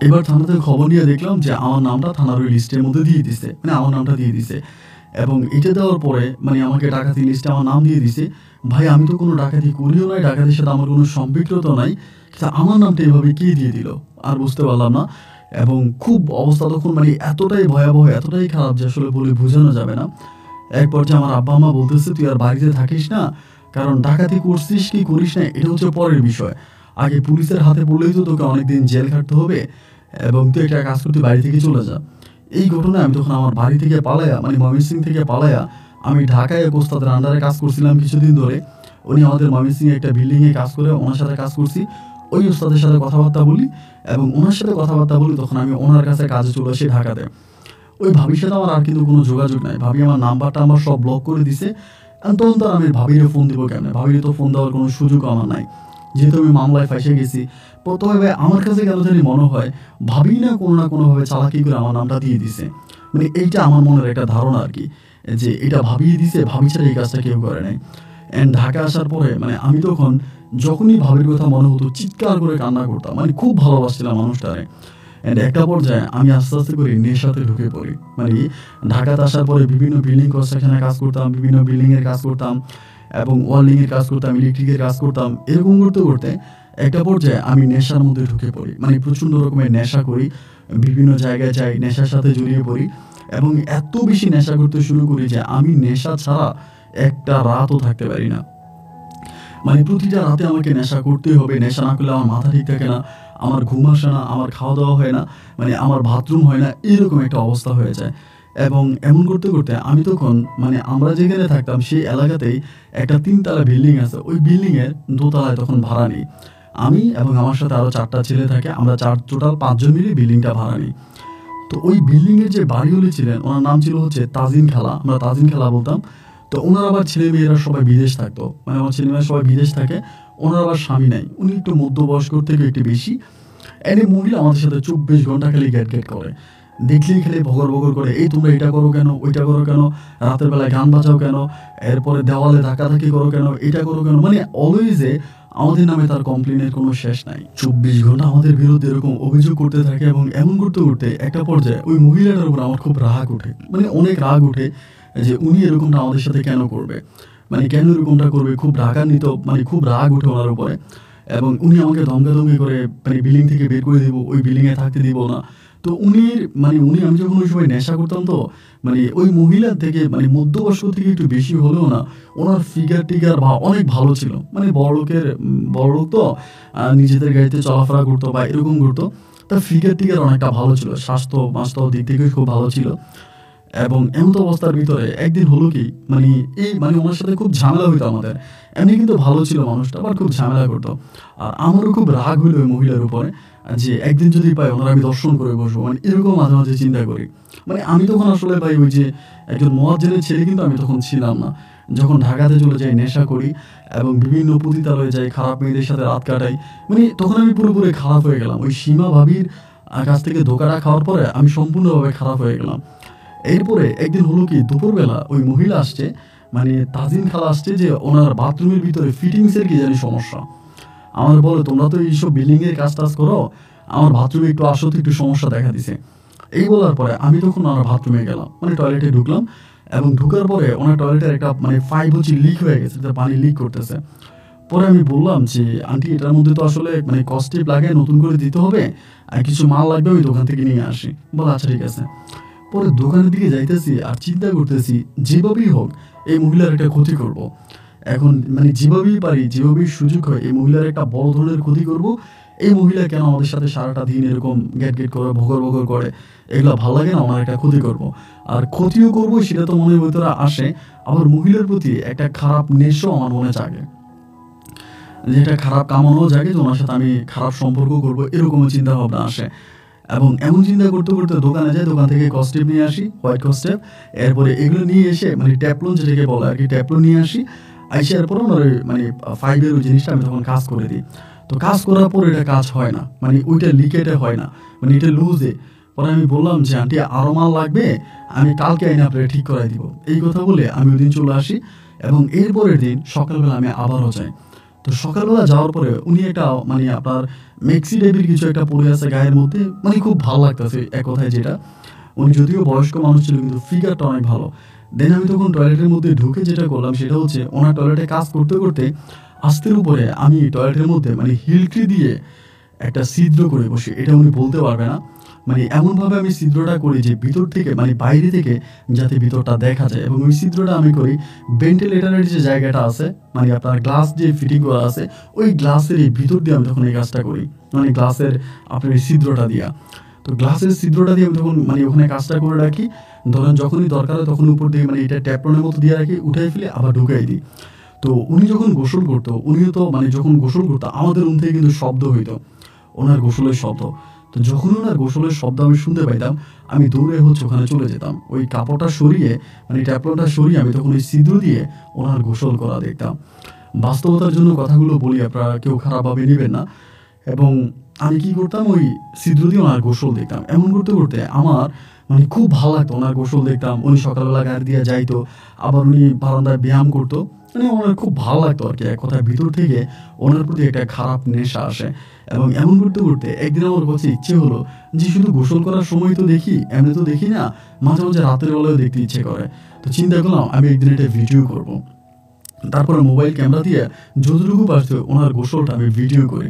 এবার থানা থেকে খবর নিয়ে দেখলাম যে আমার নামটা থানার ওই লিস্টের মধ্যে দিয়ে দিছে, আমার নামটা দিয়ে দিছে। এবং এটা দেওয়ার পরে আমাকে ডাকাতি লিস্টে আমার নাম দিয়ে দিছে। ভাই আমি তো কোনো ডাকাতি করিও নাই, ডাকাতির সাথে আমার কোনো সম্পৃক্ততা নাই, আমার নামটা এভাবে কে দিয়ে দিল আর বুঝতে পারলাম না। এবং খুব অবস্থা তখন এতটাই ভয়াবহ, এতটাই খারাপ যে আসলে বলে বোঝানো যাবে না। এক পর্যায়ে আমার আব্বা আম্মা বলতেছে তুই আর বাড়িতে থাকিস না, কারণ ডাকাতি করছিস কি করিস না এটা হচ্ছে পরের বিষয়, আগে পুলিশের হাতে পড়লেই তো তোকে অনেকদিন জেল খাটতে হবে এবং তুই একটা কাজ করতে বাড়ি থেকে চলে যা। এই ঘটনায় আমি তখন আমার বাড়ি থেকে পালায়া মানে ময়মনসিংহ থেকে পালায়া আমি ঢাকায় এক ওস্তাদের আন্ডারে কাজ করছিলাম কিছুদিন ধরে। উনি আমাদের ময়মনসিংহে একটা বিল্ডিংয়ে কাজ করে, ওনার সাথে কাজ করছি। ওই ওস্তাদের সাথে কথাবার্তা বলি এবং ওনার সাথে কথাবার্তা বলি, তখন আমি ওনার কাছে কাজে চলে আসি ঢাকাতে। ওই ভাবির সাথে আমার আর কিন্তু কোনো যোগাযোগ নাই। ভাবি আমার নাম্বারটা আমার সব ব্লক করে দিছে। তখন তো আমি ভাবিরে ফোন দিব কেন, ভাবিরে তো ফোন দেওয়ার কোনো সুযোগ আমার নাই, যেহেতু আমি মামলায় ফাঁসে গেছি। তবে আমার কাছে কেন জানি মনে হয় ভাবি না কোনোভাবে চালাকি করে আমার নামটা দিয়ে দিছে। মানে এইটা আমার মনের একটা ধারণা আর কি, যে এটা ভাবিয়ে দিছে, ভাবি ছাড়া এই কাজটা কেউ করে নাই। অ্যান্ড ঢাকা আসার পরে মানে আমি তখন যখনই ভাবির কথা মনে হতো চিৎকার করে কান্না করতাম, মানে খুব ভালোবাসছিলাম মানুষটারে। অ্যান্ড একটা পর্যায়ে আমি আস্তে আস্তে করে নেশাতে ঢুকে পড়ি। মানে ঢাকাতে আসার পরে বিভিন্ন বিল্ডিং কনস্ট্রাকশনে কাজ করতাম, বিভিন্ন বিল্ডিংয়ের কাজ করতাম এবং ওয়ার্লিংয়ের কাজ করতাম, ইলেকট্রিকের কাজ করতাম। এরকম করতে করতে একটা পর্যায়ে আমি নেশার মধ্যে ঢুকে পড়ি, মানে প্রচণ্ড রকমের নেশা করি, বিভিন্ন জায়গায় যাই, নেশার সাথে জড়িয়ে পড়ি এবং এত বেশি নেশা করতে শুরু করি যে আমি নেশা ছাড়া একটা রাতও থাকতে পারি না। মানে প্রতিটা রাতে আমাকে নেশা করতেই হবে, নেশা না করলে আমার মাথা ঠিক থাকে না, আমার ঘুম আসে না, আমার খাওয়া দাওয়া হয় না, মানে আমার বাথরুম হয় না, এরকম একটা অবস্থা হয়ে যায়। এবং এমন করতে করতে আমি তখন মানে আমরা যেখানে থাকতাম সেই এলাকাতেই একটা 3 তলা বিল্ডিং আছে, ওই বিল্ডিংয়ের দোতলায় তখন ভাড়া নিই আমি এবং আমার সাথে আরও 4টা ছেলে থাকে, আমরা টোটাল 5 জন মিলে বিল্ডিংটা ভাড়া নিই। তো ওই বিল্ডিংয়ের যে বাড়িওয়ালি ছিলেন ওনার নাম ছিল হচ্ছে তাজিন খালা, আমরা তাজিন খালা বলতাম। তো ওনার আবার ছেলে মেয়েরা সবাই বিদেশ থাকতো, মানে আমার ছেলে মেয়েরা সবাই বিদেশ থাকে। ওনার আবার স্বামী নাই, উনি একটু মধ্যবয়স্কর থেকে একটু বেশি। এনে মহিলা আমাদের সাথে 24 ঘন্টা খালি গ্যাট গ্যাট করে, দেখলেই খালি ভগর ভগর করে, এই তোমরা এটা করো কেন, ওইটা করো কেন, রাতের বেলায় গান বাজাও কেন, এরপরে দেওয়ালে ধাক্কাধাক্কি করো কেন, এটা করো কেন, মানে অলওয়েজে আমাদের নামে তার কমপ্লেনের কোনো শেষ নাই। 24 ঘন্টা আমাদের বিরুদ্ধে এরকম অভিযোগ করতে থাকে এবং এমন করতে করতে একটা পর্যায়ে ওই মহিলাটার উপর আমার খুব রাগ ওঠে, মানে অনেক রাগ ওঠে যে উনি এরকমটা আমাদের সাথে কেন করবে, মানে কেন এরকমটা করবে, খুব রাগান্বিত, মানে খুব রাগ ওঠে ওনার উপরে। এবং উনি আমাকে ধমকাধমকি করে মানে বিল্ডিং থেকে বের করে দিব, ওই বিল্ডিংয়ে থাকতে দিব না। তো আমি যখন ওই সময় নেশা করতাম, তো মানে ওই মহিলার থেকে মানে মধ্যবয়স্ক থেকে একটু বেশি হলেও না, ওনার ফিগার টিগার অনেক ভালো ছিল, মানে বড়লোক তো নিজেদের গাড়িতে চলাফেরা করতো বা এরকম করতো, তার ফিগার টিগার অনেকটা ভালো ছিল, স্বাস্থ্য দিক থেকে খুব ভালো ছিল। এবং এমন অবস্থার ভিতরে একদিন হলো কি, মানে ওনার সাথে খুব ঝামেলা হইতো আমাদের। এমনি কিন্তু ভালো ছিল মানুষটা, আবার খুব ঝামেলা করতো। আর আমারও খুব রাগ হইলো ওই মহিলার উপরে, যে একদিন যদি পাই ওনার আমি দর্শন করে বসবো, মানে এরকম মাঝে মাঝে চিন্তা করি। মানে আমি তখন আসলে ভাই ওই যে একজন মুয়াজ্জিনের ছেলে কিন্তু আমি তখন ছিলাম না। যখন ঢাকাতে চলে যাই, নেশা করি এবং বিভিন্ন পতিতালয়ে যাই, খারাপ মেয়েদের সাথে রাত কাটাই, মানে তখন আমি পুরোপুরি খারাপ হয়ে গেলাম। ওই সীমা ভাবির কাছ থেকে ধোকাটা খাওয়ার পরে আমি সম্পূর্ণভাবে খারাপ হয়ে গেলাম। এরপরে একদিন হলো কি, দুপুরবেলা ওই মহিলা আসছে, মানে তাজিন খালা আসছে, যে ওনার বাথরুমের ভিতরে ফিটিংসের কি জানি সমস্যা। আমার বলে তোমরা তো এইসব বিল্ডিংয়ের কাজ টাজ করো, আমার বাথরুমে একটু আসো, তো একটু সমস্যা দেখা দিছে। এই বলার পরে আমি তখন ওনার বাথরুমে গেলাম, মানে টয়লেটে ঢুকলাম এবং ঢুকার পরে ওনার টয়লেটের একটা মানে পাইপ হচ্ছে লিক হয়ে গেছে, পানি লিক করতেছে। পরে আমি বললাম যে আন্টি এটার মধ্যে তো আসলে মানে কস্টিপ লাগে, নতুন করে দিতে হবে, আর কিছু মাল লাগবে, আমি দোকান থেকে নিয়ে আসি। বলে আচ্ছা ঠিক আছে। পরে দোকানের দিকে যাইতেছি আর চিন্তা করতেছি যেভাবেই হোক এই মহিলার একটা ক্ষতি করব। এখন মানে যেভাবেই পারি, যেভাবেই সুযোগ হয় এই মহিলার একটা বড় ধরনের ক্ষতি করব। এই মহিলা কেন আমাদের সাথে সারাটা দিন এরকম গ্যাট গেট করে, ভগর করে, এগুলো ভালো লাগে না, ওনার একটা ক্ষতি করব। আর ক্ষতিও করব সেটা তো মনের ভিতরে আসে, আবার মহিলার প্রতি একটা খারাপ নেশাও আমার মনে জাগে, যে একটা খারাপ কামনাও জাগে যে ওনার সাথে আমি খারাপ সম্পর্ক করবো, এরকমও চিন্তা ভাবনা আসে। এবং এমন চিন্তা করতে করতে দোকানে যাই, দোকান থেকে কস্টেপ নিয়ে আসি, হোয়াইট কস্টেপ। এরপরে এগুলো নিয়ে এসে মানে ট্যাপলন যেটাকে বলে আর কি, ট্যাপলন নিয়ে আসি। আসার পর ওনার মানে 5-এর ওই জিনিসটা আমি তখন কাজ করে দিই। তো কাজ করার পর এটা কাজ হয় না, মানে ওইটা লিকেটে হয় না, মানে এটা লুজে। পরে আমি বললাম যে আন্টি আরো মাল লাগবে, আমি কালকে আইনে আপনাকে ঠিক করাই দিব। এই কথা বলে আমি ওই দিন চলে আসি এবং এরপরের দিন সকালবেলা আমি আবারও যাই। তো সকালবেলা যাওয়ার পরে উনি একটা মানে আপনার মেক্সি টাইপের কিছু একটা পরে আছে গায়ের মধ্যে, মানে খুব ভালো লাগতেছে এক কথায় যেটা। উনি যদিও বয়স্ক মানুষ ছিল কিন্তু ফিগারটা অনেক ভালো। দেন আমি তখন টয়লেটের মধ্যে ঢুকে যেটা করলাম সেটা হচ্ছে, ওনার টয়লেটে কাজ করতে করতে আস্তের উপরে আমি টয়লেটের মধ্যে মানে হিলট্রি দিয়ে একটা ছিদ্র করে বসি, এটা উনি বলতে পারবে না। মানে এমনভাবে আমি ছিদ্রটা করি যে ভিতর থেকে মানে বাইরে থেকে যাতে ভিতরটা দেখা যায়, এবং ওই ছিদ্রটা আমি করি ভেন্টিলেটরের যে জায়গাটা আছে, মানে আপনার গ্লাস যে ফিটিং করা আছে ওই গ্লাসের এই ভিতর দিয়ে আমি তখন এই কাজটা করি, মানে গ্লাসের আপনার এই ছিদ্রটা দিয়া। তো গ্লাসের ছিদ্রটা দিয়ে আমি তখন মানে ওখানে কাজটা করে রাখি। ধরেন যখনই দরকার হয় তখন উপর দিয়ে মানে এটা ট্যাপরনের মতো দিয়ে রাখি, উঠাই ফেলে আবার ঢুকাই দিই। তো উনি যখন গোসল করতো, উনিও তো মানে যখন গোসল করতো আমাদের রুম থেকে কিন্তু শব্দ হইতো, ওনার গোসলের শব্দ। তো যখন ওনার গোসলের শব্দ আমি শুনতে পাইতাম, আমি দৌড়ে ওখানে চলে যেতাম, ওই কাপড়টা সরিয়ে মানে ট্যাপলনটা সরিয়ে আমি তখন ওই ছিদ্র দিয়ে ওনার গোসল করা দেখতাম। বাস্তবতার জন্য কথাগুলো বলি, আপনারা কেউ খারাপভাবে নেবেন না। এবং আমি কি করতাম, ওই ছিদ্র দিয়ে ওনার গোসল দেখতাম। এমন করতে করতে আমার মানে খুব ভালো লাগতো, ওনার গোসল দেখতাম। উনি সকালবেলা গাড়ি দিয়ে যাইতো, আবার উনি বারান্দায় ব্যায়াম করতো, মানে ওনার খুব ভালো লাগতো আর কি। এক কথায় ভিতর থেকে ওনার প্রতি একটা খারাপ নেশা আসে। এবং এমন করতে করতে একদিন আমার কাছে ইচ্ছে হলো যে শুধু গোসল করার সময় তো দেখি, এমনি তো দেখি না, মাঝে মাঝে রাতের বেলায় দেখতে ইচ্ছে করে। তো চিন্তা করলাম আমি একদিন এটা ভিডিও করব। তারপরে মোবাইল ক্যামেরা দিয়ে যতটুকু পারছে ওনার গোসলটা আমি ভিডিও করি।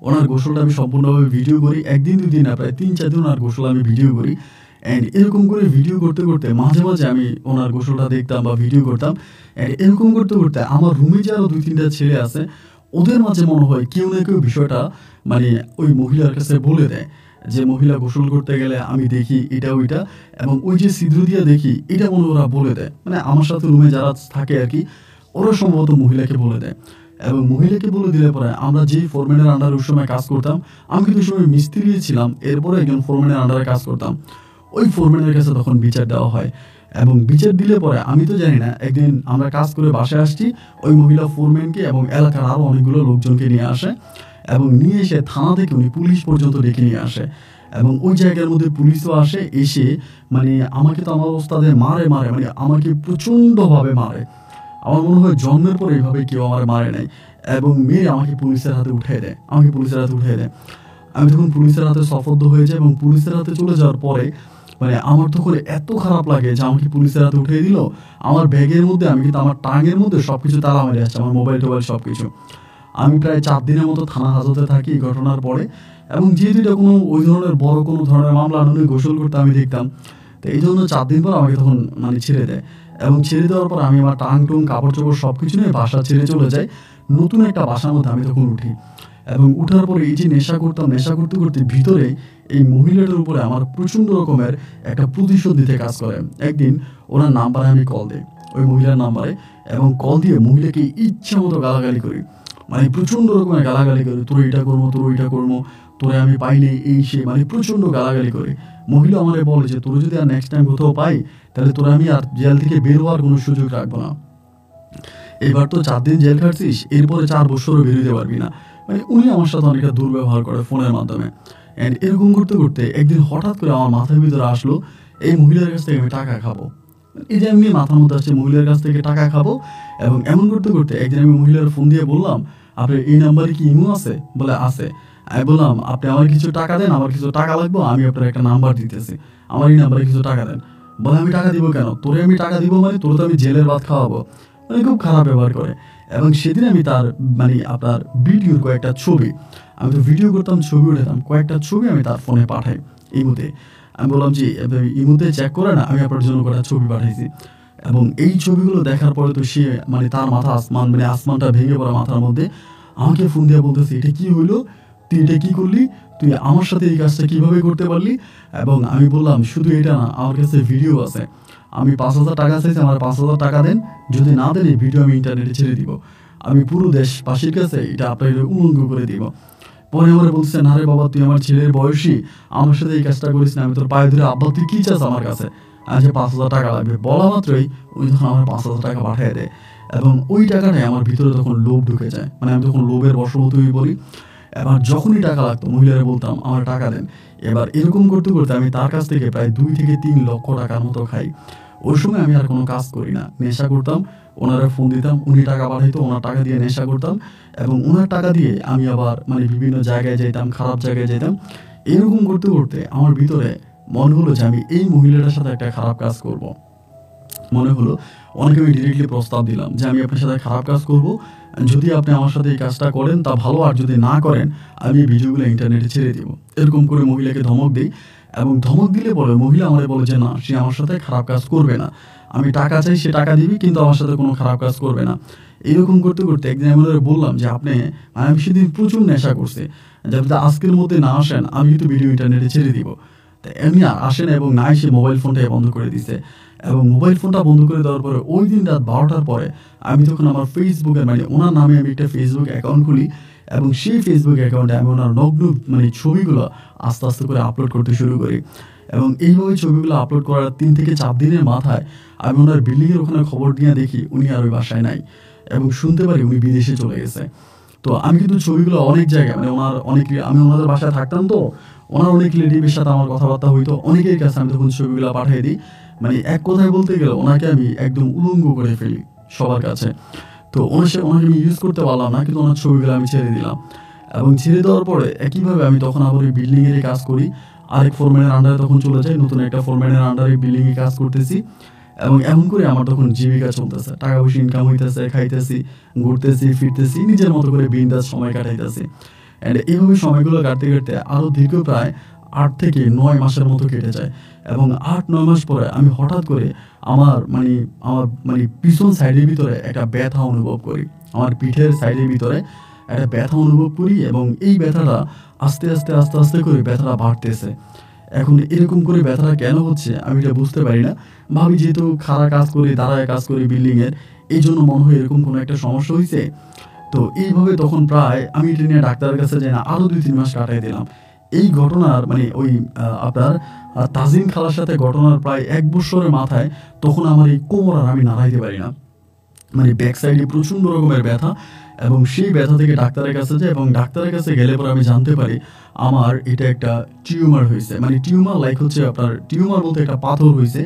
ওনার গোসলটা আমি সম্পূর্ণভাবে ভিডিও করি, একদিন দুদিন না, প্রায় 3-4 দিন ওনার গোসল আমি ভিডিও করি। অ্যান্ড এরকম করে ভিডিও করতে করতে মাঝে মাঝে আমি ওনার গোসলটা দেখতাম বা ভিডিও করতাম। অ্যান্ড এরকম করতে করতে আমার রুমে যে আরও 2-3টা ছেলে আছে ওদের মাঝে মনে হয় কেউ না কেউ বিষয়টা মানে ওই মহিলার কাছে বলে দেয় যে মহিলা গোসল করতে গেলে আমি দেখি এটা ওইটা, এবং ওই যে ছিদ্র দিয়ে দেখি এটা মনে ওরা বলে দেয়। মানে আমার সাথে রুমে যারা থাকে আর কি, ওরা সম্ভবত মহিলাকে বলে দেয়। এবং মহিলাকে বলে দিলে পরে আমরা যেই ফোরম্যানের আন্ডারে ওই সময় কাজ করতাম, আমি কিন্তু ওই সময় মিস্ত্রি ছিলাম, এরপরে একজন ফোরম্যানের আন্ডারে কাজ করতাম, ওই ফোরম্যানের কাছে তখন বিচার দেওয়া হয়। এবং বিচার দিলে পরে আমি তো জানি না, একদিন আমরা কাজ করে বাসায় আসছি, ওই মহিলা ফোরম্যানকে এবং এলাকার আরও অনেকগুলো লোকজনকে নিয়ে আসে, এবং নিয়ে এসে থানা থেকে উনি পুলিশ পর্যন্ত ডেকে নিয়ে আসে। এবং ওই জায়গার মধ্যে পুলিশও আসে, এসে মানে আমাকে তো আমার ওস্তাদে মারে মানে আমাকে প্রচণ্ডভাবে মারে। আমার মনে হয় জন্মের পর এইভাবে কেউ আমার মারে নাই। এবং মেয়ে আমাকে পুলিশের হাতে উঠিয়ে দেয়, আমি তখন পুলিশের হাতে সোপর্দ হয়ে যাই। এবং পুলিশের হাতে চলে যাওয়ার পরে মানে আমার তখন এত খারাপ লাগে যে আমাকে পুলিশের হাতে উঠিয়ে দিল। আমার ব্যাগের মধ্যে আমি কিন্তু আমার টাঙের মধ্যে সব কিছু তালা মেরে আসছে, আমার মোবাইল টোবাইল সব কিছু। আমি প্রায় 4 দিনের মতো থানা হাজতে থাকি এই ঘটনার পরে। এবং যেহেতু এটা কোনো ওই ধরনের বড় কোনো ধরনের মামলা নয়, গোসল করতে আমি দেখতাম, তো এই জন্য 4 দিন পর আমাকে তখন মানে ছেড়ে দেয়। এবং ছেড়ে দেওয়ার পর আমি আমার টাং টুং কাপড় চোপড় সব কিছু নিয়ে বাসা ছেড়ে চলে যাই। নতুন একটা বাসার মধ্যে আমি তখন উঠি। এবং উঠার পরে এই যে নেশা করতে করতে ভিতরে এই মহিলাটার উপরে আমার প্রচণ্ড রকমের একটা প্রতিশোধ দিতে কাজ করে। একদিন ওনার নাম্বারে আমি কল দিই, ওই মহিলার নাম্বারে, এবং কল দিয়ে মহিলাকে ইচ্ছা মতো গালাগালি করি, মানে প্রচণ্ড রকমের গালাগালি করি, তোর এইটা করবো, তোরে আমি পাইনি এই সে, মানে প্রচণ্ড গালাগালি করি। মহিলা আমারে বলে যে তোর যদি আর নেক্সট টাইম কোথাও পাই তাহলে তোরা আমি আর জেল থেকে বের হওয়ার কোনো সুযোগ রাখবো না। এবার তো 4 দিন জেল খাটছিস, এরপরে 4 বছরও বেরোতে পারবি না। মানে উনি আমার সাথে অনেকটা দুর্ব্যবহার করে ফোনের মাধ্যমে। অ্যান্ড এরকম করতে করতে একদিন হঠাৎ করে আমার মাথার ভিতরে আসলো এই মহিলার কাছ থেকে আমি টাকা খাবো। এই যে এমনি মাথার মধ্যে আসছে মহিলার কাছ থেকে টাকা খাবো। এবং এমন করতে করতে একদিন আমি মহিলার ফোন দিয়ে বললাম, আপনার এই নাম্বারে কি ইমো আছে? বলে আছে। আমি বললাম, আপনি আমার কিছু টাকা দেন, আমার কিছু টাকা লাগবে, আমি আপনার একটা নাম্বার দিতেছি, আমার এই নাম্বারে কিছু টাকা দেন। বলে, আমি টাকা দিব কেন? তোরে আমি টাকা দিব মানে তোরে তো আমি জেলের ভাত খাওয়াবো। মানে খুব খারাপ ব্যবহার করে। এবং সেদিন আমি তার মানে আপনার ভিডিওর কয়েকটা ছবি, আমি তো ভিডিও করতাম, ছবি উঠাতাম, কয়েকটা ছবি আমি তার ফোনে পাঠাই ইমোতে। আমি বললাম যে ইমোতে চেক করে না, আমি আপনার জন্য কয়েকটা ছবি পাঠাইছি। এবং এই ছবিগুলো দেখার পরে তো সে মানে তার মাথা আসমান, মানে আসমানটা ভেঙে পড়া মাথার মধ্যে। আমাকে ফোন দিয়ে বলতেছে, এটা কি হইলো, তুই এটা কি করলি, তুই আমার সাথে এই কাজটা কিভাবে করতে পারলি? এবং আমি বললাম, শুধু এটা না, আমার কাছে ভিডিও আছে, আমি 5,000 টাকা চাইছি, আমার 5,000 টাকা দেন, যদি না দেন এই ভিডিও আমি ইন্টারনেটে ছেড়ে দিব, আমি পুরো দেশবাসীর কাছে এটা আপনার উলঙ্গ করে দিব। পরে আমার বলছে, না রে বাবা, তুই আমার ছেলের বয়সী, আমার সাথে এই কাজটা করিস না, আমি তোর পায়ে ধরে, আব্বা তুই কি চাস আমার কাছে? আজকে 5,000 টাকা লাগবে। বলা মাত্রই উনি তখন আমার 5,000 টাকা পাঠিয়ে দেয়। এবং ওই টাকাটাই আমার ভিতরে তখন লোভ ঢুকে যায়, মানে আমি তখন লোভের বশবর্তী হয়ে বলি। এবার যখনই টাকা লাগতো মহিলারা বলতাম, আমার টাকা দেন। এবার এরকম করতে করতে আমি তার কাছ থেকে প্রায় 2 থেকে 3 লক্ষ টাকার মতো খাই। ওই সময় আমি আর কোনো কাজ করি না, নেশা করতাম, ওনারা ফোন দিতাম, উনি টাকা পাঠাইতো, ওনার টাকা দিয়ে নেশা করতাম। এবং ওনার টাকা দিয়ে আমি আবার মানে বিভিন্ন জায়গায় যেতাম, খারাপ জায়গায় যেতাম। এরকম করতে করতে আমার ভিতরে মনে হলো যে আমি এই মহিলাটার সাথে একটা খারাপ কাজ করব। মনে হলো, অনেকে আমি ডিরেক্টলি প্রস্তাব দিলাম যে আমি আপনার সাথে খারাপ কাজ করব, যদি আপনি আমার সাথে এই কাজটা করেন তা ভালো, আর যদি না করেন আমি এই ভিডিওগুলো ইন্টারনেটে ছেড়ে দিব। এরকম করে মহিলাকে ধমক দিই। এবং ধমক দিলে পরে মহিলা আমারে বলে যে না, সে আমার সাথে খারাপ কাজ করবে না, আমি টাকা চাই সে টাকা দিবি, কিন্তু আমার সাথে কোনো খারাপ কাজ করবে না। এরকম করতে করতে একদিন আমি ওনারে বললাম যে আপনি, আমি সেদিন প্রচুর নেশা করছি, যাতে আজকের মধ্যে না আসেন আমি কিন্তু ভিডিও ইন্টারনেটে ছেড়ে দিব। তো এমনি আসে না, এবং না এসে মোবাইল ফোনটা বন্ধ করে দিছে। এবং মোবাইল ফোনটা বন্ধ করে দেওয়ার পরে ওই দিন রাত 12টার পরে আমি তখন আমার ফেসবুকের মানে ওনার নামে আমি একটা ফেসবুক অ্যাকাউন্ট খুলি, এবং সেই ফেসবুক অ্যাকাউন্টে আমি ওনার নগ্ন মানে ছবিগুলো আস্তে আস্তে করে আপলোড করতে শুরু করি। এবং এইভাবে ছবিগুলো আপলোড করার 3 থেকে 4 দিনের মাথায় আমি ওনার বিল্ডিংয়ের ওখানে খবর নিয়ে দেখি উনি আর ওই বাসায় নাই, এবং শুনতে পারি উনি বিদেশে চলে গেছে। তো আমি কিন্তু ছবিগুলো অনেক জায়গায় মানে ওনার অনেক, আমি ওনাদের বাসায় থাকতাম, তো ওনার অনেক রিলেটিভের সাথে আমার কথাবার্তা হইতো, অনেকের কাছে আমি তখন ছবিগুলো পাঠিয়ে দিই। মানে এক কথায় বলতে গেলে ওনাকে আমি একদম উলঙ্গ করে ফেলি সবার কাছে। তো ওনাকে আমি ইউজ করতে পারলাম না, কিন্তু ওনার ছবিগুলো আমি ছেড়ে দিলাম। এবং ছেড়ে দেওয়ার পরে একইভাবে আমি তখন আবার ওই বিল্ডিংয়েরই কাজ করি, আরেক ফোরম্যানের আন্ডারে তখন চলে যাই, নতুন একটা ফোরম্যানের আন্ডারে বিল্ডিংয়ে কাজ করতেছি। এবং এমন করে আমার তখন জীবিকা চলতেছে, টাকা পয়সা ইনকাম হইতেছে, খাইতেছি, ঘুরতেছি, ফিরতেছি, নিজের মতো করে বিন্দাস সময় কাটাইতেছি। অ্যান্ড এইভাবে সময়গুলো কাটতে কাটতে আরও দীর্ঘ প্রায় 8 থেকে 9 মাসের মতো কেটে যায়। এবং 8-9 মাস পরে আমি হঠাৎ করে আমার পিছন সাইডের ভিতরে একটা ব্যথা অনুভব করি, আমার পিঠের সাইডের ভিতরে একটা ব্যথা অনুভব করি, এবং এই ব্যথাটা আস্তে আস্তে আস্তে আস্তে করে ব্যথাটা বাড়তেছে। এখন এরকম করে ব্যথাটা কেন হচ্ছে আমি এটা বুঝতে পারি না, ভাবি যেহেতু খাড়া কাজ করি, দাঁড়ায় কাজ করি বিল্ডিংয়ের, এই জন্য মনে হয় এরকম কোনো একটা সমস্যা হয়েছে। তো এইভাবে তখন প্রায় আমি এটা নিয়ে ডাক্তারের কাছে যাই না, আরও 2-3 মাস কাটাই দিলাম। এই ঘটনার মানে ওই আপনার তাজিন খালার সাথে ঘটনার প্রায় 1 বছরের মাথায় তখন আমার এই কোমর আর আমি নাড়াইতে পারি না, মানে ব্যাক সাইডে প্রচণ্ড রকমের ব্যথা। এবং সেই ব্যথা থেকে ডাক্তারের কাছে যাই, এবং ডাক্তারের কাছে গেলে পরে আমি জানতে পারি আমার এটা একটা টিউমার হয়েছে। মানে টিউমার লাইক হচ্ছে আপনার, টিউমার বলতে একটা পাথর হয়েছে,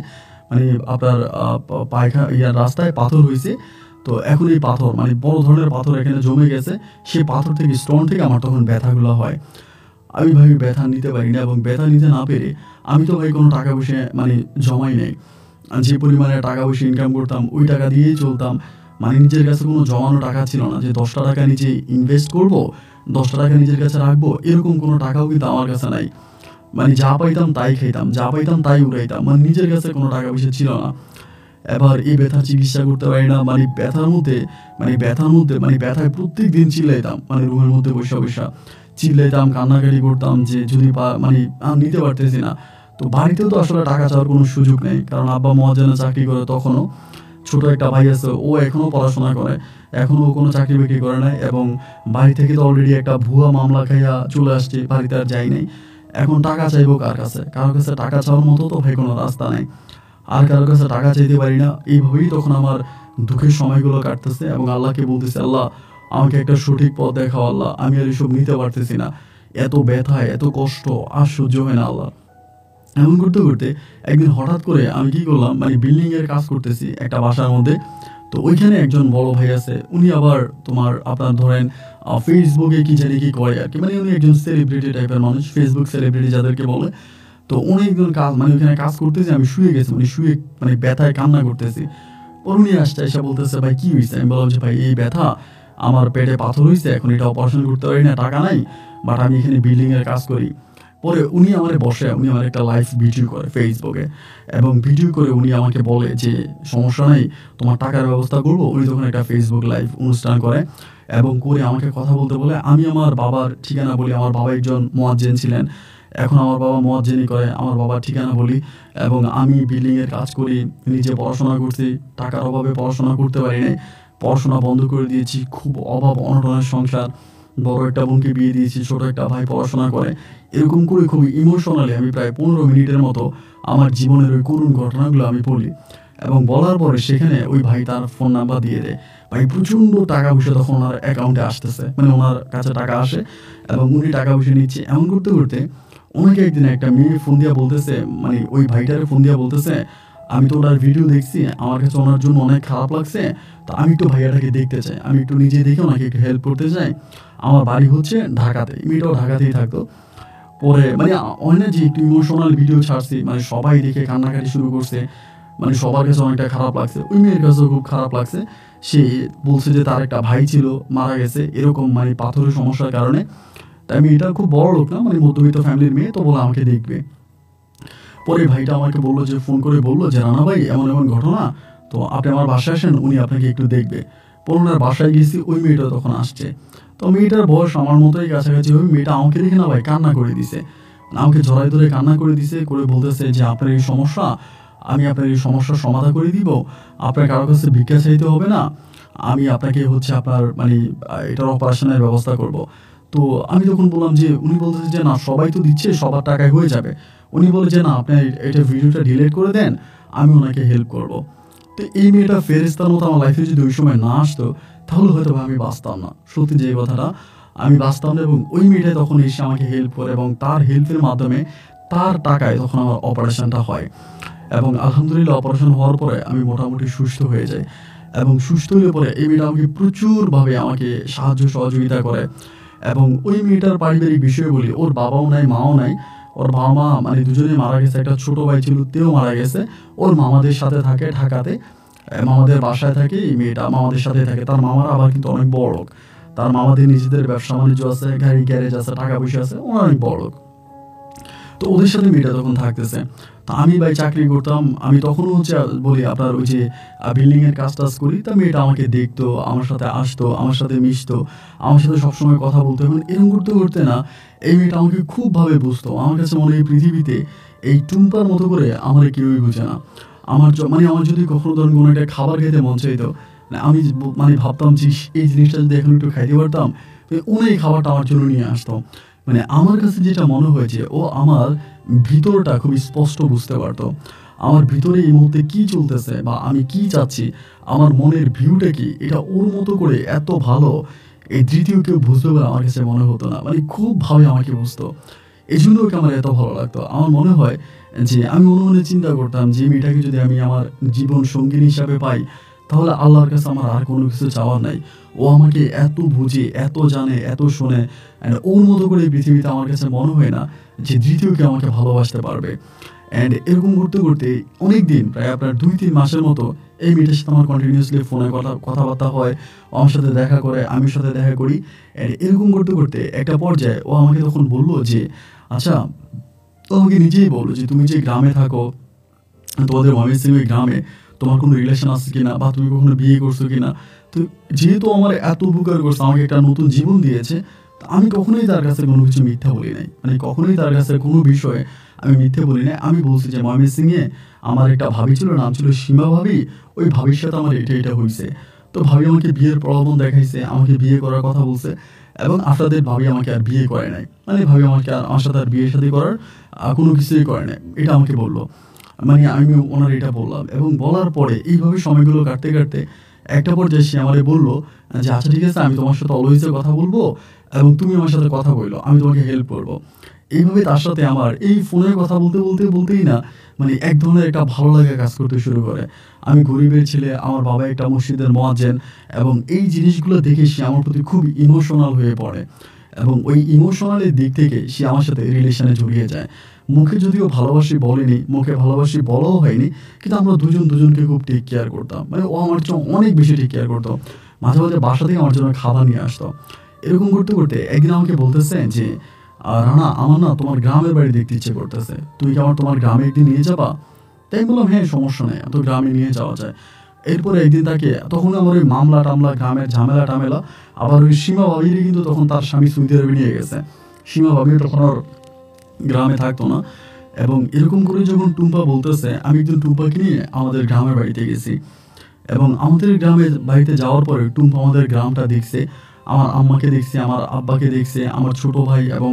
মানে আপনার রাস্তায় পাথর হয়েছে। তো এখন এই পাথর মানে বড় ধরনের পাথর এখানে জমে গেছে, সেই পাথর থেকে স্টোন থেকে আমার তখন ব্যথাগুলো হয়। আমি ভাই ব্যথা নিতে পারি না, এবং ব্যথা নিতে না পেরে আমি তো ভাই কোনো টাকা পয়সা মানে জমাই নেই। যে পরিমাণে টাকা পয়সা ইনকাম করতাম ওই টাকা দিয়েই চলতাম, মানে নিজের কাছে কোনো জমানো টাকা ছিল না যে 10টা টাকা নিজে ইনভেস্ট করব, 10টা টাকা নিজের কাছে রাখবো, এরকম কোনো টাকাও কিন্তু আমার কাছে নাই। মানে যা পাইতাম তাই খাইতাম, যা পাইতাম তাই উড়াইতাম, মানে নিজের কাছে কোনো টাকা পয়সা ছিল না। এবার এই ব্যথার চিকিৎসা করতে পারি না, মানে ব্যথায় প্রত্যেক দিন চিল্লাইতাম, মানে রুমের মধ্যে বসে বসে চিল্লাইতাম, কান্নাকাটি করতাম যে যদি নিতে পারতেছি না। তো বাড়িতেও তো আসলে টাকা চাওয়ার কোনো সুযোগ নেই, কারণ আব্বা মহাজনে চাকরি করে, তখনও ছোট একটা ভাই আছে, ও এখনও পড়াশোনা করে, এখনও কোনো চাকরি বাকরি করে নাই, এবং বাড়ি থেকে তো অলরেডি একটা ভুয়া মামলা খাইয়া চলে আসছে, বাড়িতে আর যাই নাই। এখন টাকা চাইবো কার কাছে? কারোর কাছে টাকা চাওয়ার মতো তো ভাই কোনো রাস্তা নেই, আর কারোর কাছে টাকা চাইতে পারি না। এইভাবেই তখন আমার দুঃখের সময়গুলো কাটতেছে, এবং আল্লাহকে বলতেছে, আল্লাহ আমাকে একটা সঠিক পথ দেখাও আল্লাহ, আমি আর এসব নিতে পারতেছি না, এত ব্যথায় এত কষ্ট আর সহ্য হয় না আল্লাহ। এমন করতে করতে একদিন হঠাৎ করে আমি কি করলাম, মানে বিল্ডিংয়ের কাজ করতেছি একটা বাসার মধ্যে। তো ওইখানে একজন বড় ভাই আছে, উনি আবার আপনার ধরেন ফেসবুকে কি জানি কি করে আর কি, মানে উনি একজন সেলিব্রিটি টাইপের মানুষ, ফেসবুক সেলিব্রিটি যাদেরকে বলে। তো উনি একজন ওইখানে কাজ করতেছি, আমি শুয়ে গেছি, শুয়ে ব্যথায় কান্না করতেছি। পর উনি আসছে, এসে বলতেছে ভাই কি হয়েছে? আমি বললাম যে ভাই এই ব্যথা, আমার পেটে পাথর হয়েছে, এখন এটা অপারেশন করতে পারি না, টাকা নাই, বাট আমি এখানে বিল্ডিংয়ের কাজ করি। পরে উনি আমার একটা লাইভ ভিডিও করে ফেসবুকে, এবং ভিডিও করে উনি আমাকে বলে যে সমস্যা নেই, তোমার টাকার ব্যবস্থা করবো। উনি তখন একটা ফেসবুক লাইভ অনুষ্ঠান করে, এবং করে আমাকে কথা বলতে বলে। আমি আমার বাবার ঠিকানা বলি, আমার বাবা একজন মুয়াজ্জিন ছিলেন, এখন আমার বাবা মুয়াজ্জিনই করে, আমার বাবার ঠিকানা বলি, এবং আমি বিল্ডিংয়ের কাজ করি, নিজে পড়াশোনা করছি, টাকার অভাবে পড়াশোনা করতে পারি নাই, পড়াশোনা বন্ধ করে দিয়েছি, খুব অভাব অনটনের সংসার, বড় একটা বোনকে বিয়ে দিয়েছি, ছোট একটা ভাই পড়াশোনা করে। এরকম করে খুবই ইমোশনালি আমি প্রায় 15 মিনিটের মতো আমার জীবনের ওই করুণ ঘটনাগুলো আমি বলি, এবং বলার পরে সেখানে ওই ভাই তার ফোন নাম্বার দিয়ে দেয়। ভাই প্রচণ্ড টাকা পয়সা তখন ওনার অ্যাকাউন্টে আসতেছে, মানে ওনার কাছে টাকা আসে, এবং উনি টাকা পয়সা নিচ্ছে। এমন করতে করতে ওনাকে একদিন একটা মেয়ে ফোন দিয়া বলতেছে, মানে ওই ভাইটারে ফোন দিয়া বলতেছে, আমি তো ওনার ভিডিও দেখছি, আমার কাছে ওনার জন্য অনেক খারাপ লাগছে, তো আমি একটু ভাইয়াটাকে দেখতে চাই, আমি একটু নিজে দেখে ওনাকে একটু হেল্প করতে চাই। আমার বাড়ি হচ্ছে ঢাকাতে, মেয়েটাও ঢাকাতেই থাকতো। পরে অনেক যে একটু ইমোশনাল ভিডিও ছাড়ছি, মানে সবাই দেখে কান্নাকাটি শুরু করছে, মানে সবার কাছে অনেকটা খারাপ লাগছে, ওই মেয়ের কাছেও খুব খারাপ লাগছে। সে বলছে যে তার একটা ভাই ছিল, মারা গেছে এরকম, মানে পাথরের সমস্যার কারণে। তাই আমি এটা খুব বড় লোক না, মানে মধ্যবিত্ত ফ্যামিলির মেয়ে, তো বলে আমাকে দেখবে। পরে ভাইটা আমাকে বললো যে, ফোন করে বললো যে, রানা ভাই এমন এমন ঘটনা, তো আপনি আমার বাসায় আসেন, উনি আপনাকে একটু দেখবে। পরে ওনার বাসায় গেছি, ওই মেয়েটা তখন আসছে। তো মেয়েটার বয়স আমার মতোই কাছাকাছি। ওই মেয়েটা আমাকে দেখে না ভাই কান্না করে দিছে, আমাকে জড়াই ধরে কান্না করে দিছে, করে বলতেছে যে, আপনার এই সমস্যা, আমি আপনার এই সমস্যার সমাধান করে দিব, আপনার কারো কাছে ভিক্ষা চাইতে হবে না, আমি আপনাকে হচ্ছে আপনার মানে এটার অপারেশনের ব্যবস্থা করব। তো আমি তখন বললাম যে, উনি বলতেছে যে, না সবাই তো দিচ্ছে, সবার টাকায় হয়ে যাবে। উনি বলে যে, না আপনি এটা ভিডিওটা ডিলিট করে দেন, আমি ওনাকে হেল্প করব। তো এই মেয়েটা ফেরেশতার মতো আমার লাইফে যদি ওই সময় না আসতো, তাহলে হয়তো আমি বাঁচতাম না। সত্যি যে এই কথাটা, আমি বাঁচতাম না। এবং ওই মেয়েটা তখন এসে আমাকে হেল্প করে, এবং তার হেল্পের মাধ্যমে তার টাকায় তখন আমার অপারেশনটা হয়। এবং আলহামদুলিল্লাহ অপারেশন হওয়ার পরে আমি মোটামুটি সুস্থ হয়ে যাই। এবং সুস্থ হয়ে পরে এই মেয়েটা আমাকে প্রচুরভাবে আমাকে সাহায্য সহযোগিতা করে। এবং ওই মেয়েটার পারিবারিক বিষয় বলি, ওর বাবাও নাই, মাও নাই। ওর বাবা মা মানে দুজনেই মারা গেছে। একটা ছোট ভাই ছিল, তেও মারা গেছে। ওর মামাদের সাথে থাকে ঢাকাতে, মামাদের বাসায় থাকে। এই মেয়েটা মামাদের সাথে থাকে। তার মামারা আবার কিন্তু অনেক বড় লোক। তার মামাদের নিজেদের ব্যবসা বাণিজ্য আছে, গাড়ি গ্যারেজ আছে, টাকা পয়সা আছে, ওরা অনেক বড় লোক। তো ওদের সাথে মেয়েটা তখন থাকতেছে। তো আমি ভাই চাকরি করতাম, আমি তখনও হচ্ছে বলি আপনার ওই যে বিল্ডিংয়ের কাজ টাজ করি। তা মেয়েটা আমাকে দেখতো, আমার সাথে আসতো, আমার সাথে মিশতো, আমার সাথে সবসময় কথা বলতো। এবং এরকম করতে করতে না এই মেয়েটা আমাকে খুবভাবে বুঝতো। আমার কাছে মনে হয় এই পৃথিবীতে এই টুম্পার মতো করে আমার কেউই বুঝে না। মানে আমার যদি কখনো ধরুন কোনো একটা খাবার খেতে মন চাইতো, মানে আমি মানে ভাবতাম যে, এই জিনিসটা যদি এখন একটু খাইতে পারতাম, তো উনি এই খাবারটা আমার জন্য নিয়ে আসতো। মানে আমার কাছে যেটা মনে হয়েছে, ও আমার ভিতরটা খুবই স্পষ্ট বুঝতে পারতো। আমার ভিতরে এই মুহূর্তে কি চলতেছে বা আমি কি চাচ্ছি, আমার মনের ভিউটা কি, এটা ওর মতো করে এত ভালো এই তৃতীয় কেউ বুঝবে বলে আমার কাছে মনে হতো না। মানে খুব ভাবে আমাকে বুঝতো। এই জন্য ওকে আমার এত ভালো লাগতো। আমার মনে হয় যে, আমি মনে মনে চিন্তা করতাম যে, মেয়েটাকে যদি আমি আমার জীবন সঙ্গিনী হিসাবে পাই, তাহলে আল্লাহর কাছে আমার আর কোনো কিছু চাওয়ার নাই। ও আমাকে এত বুঝে, এত জানে, এত শোনে, অ্যান্ড ওর মতো করে এই পৃথিবীতে আমার কাছে মনে হয় না যে দ্বিতীয় কেউ আমাকে ভালোবাসতে পারবে। অ্যান্ড এরকম করতে করতে অনেক দিন, প্রায় আপনার 2-3 মাসের মতো এই মেয়েটার সাথে আমার কন্টিনিউয়াসলি ফোনে কথাবার্তা হয়। ও আমার সাথে দেখা করে, আমি ওর সাথে দেখা করি। অ্যান্ড এরকম করতে করতে একটা পর্যায়ে ও আমাকে তখন বলল যে, আচ্ছা, ও আমাকে নিজেই বলল যে, তুমি যে গ্রামে থাকো, তোমাদের ময়মনসিংহ গ্রামে তোমার কোনো রিলেশন আছে কিনা, বা তুমি কখনো বিয়ে করছো কিনা। তো যেহেতু আমার এত উপকার করছে, আমাকে একটা নতুন জীবন দিয়েছে, তো আমি কখনোই তার কাছে কোনো কিছু মিথ্যা বলি নাই। মানে কখনোই তার কাছে কোনো বিষয়ে আমি মিথ্যে বলি নাই। আমি বলছি যে, ময়মনসিংহে আমার একটা ভাবি ছিল, নাম ছিল সীমা ভাবি। ওই ভাবির সাথে আমার এটা এটা হয়েছে। তো ভাবি আমাকে বিয়ের প্রলোভন দেখাইছে, আমাকে বিয়ে করার কথা বলছে। এবং আফটার দ্যাট ভাবি আমাকে আর বিয়ে করে নাই। মানে ভাবি আমাকে আর আমার সাথে আর বিয়ে শাদী করার কোনো কিছুই করে নাই, এটা আমাকে বললো। মানে আমি ওনার এটা বললাম, এবং বলার পরে এইভাবে সময়গুলো কাটতে কাটতে একটা পর্যায়ে সে আমারে বলল যে, আচ্ছা ঠিক আছে, আমি তোমার সাথে অলওয়েজে কথা বলবো, এবং তুমি আমার সাথে কথা বললো, আমি তোমাকে হেল্প করবো। এইভাবে তার সাথে আমার এই ফোনের কথা বলতে বলতে বলতেই না, মানে এক ধরনের একটা ভালো লাগা কাজ করতে শুরু করে। আমি গরিবের ছেলে, আমার বাবা একটা মসজিদের মুয়াজ্জিন, এবং এই জিনিসগুলো দেখে সে আমার প্রতি খুব ইমোশনাল হয়ে পড়ে। এবং ওই ইমোশনালের দিক থেকে সে আমার সাথে রিলেশনে জড়িয়ে যায়। মুখে যদিও ভালোবাসি বলেনি, মুখে ভালোবাসি বলাও হয়নি, কিন্তু আমরা দুজন দুজনকে খুব টেক কেয়ার করতাম। মানে ও আমার জন্য অনেক বেশি টেক কেয়ার করতো। মাঝে মাঝে বাসা থেকে আমার জন্য খাবার নিয়ে আসতো। এরকম করতে করতে একদিন আমাকে বলতেছে যে, রানা, আমার না তোমার গ্রামের বাড়ি দেখতে ইচ্ছে করতেছে, তুমি কি আমার তোমার গ্রামে একদিন নিয়ে যাবা? তাই আমি বললাম, হ্যাঁ সমস্যা নেই, তো গ্রামে নিয়ে যাওয়া যায়। এরপরে একদিন তাকে, তখন আমার ওই মামলা টামলা, গ্রামের ঝামেলা টামেলা, আবার ওই সীমা ভাবিরই কিন্তু তখন তার স্বামী সৌদি আরবে নিয়ে গেছে। সীমা ভাবিও তখন আর গ্রামে থাকতো না। এবং এরকম করে যখন টুম্পা বলতেছে, আমি একদিন টুম্পাকে নিয়ে আমাদের গ্রামের বাড়িতে গেছি। এবং আমাদের গ্রামের বাড়িতে যাওয়ার পরে টুম্পা আমাদের গ্রামটা দেখছে, আমার আম্মাকে দেখছে, আমার আব্বাকে দেখছে, আমার ছোট ভাই এবং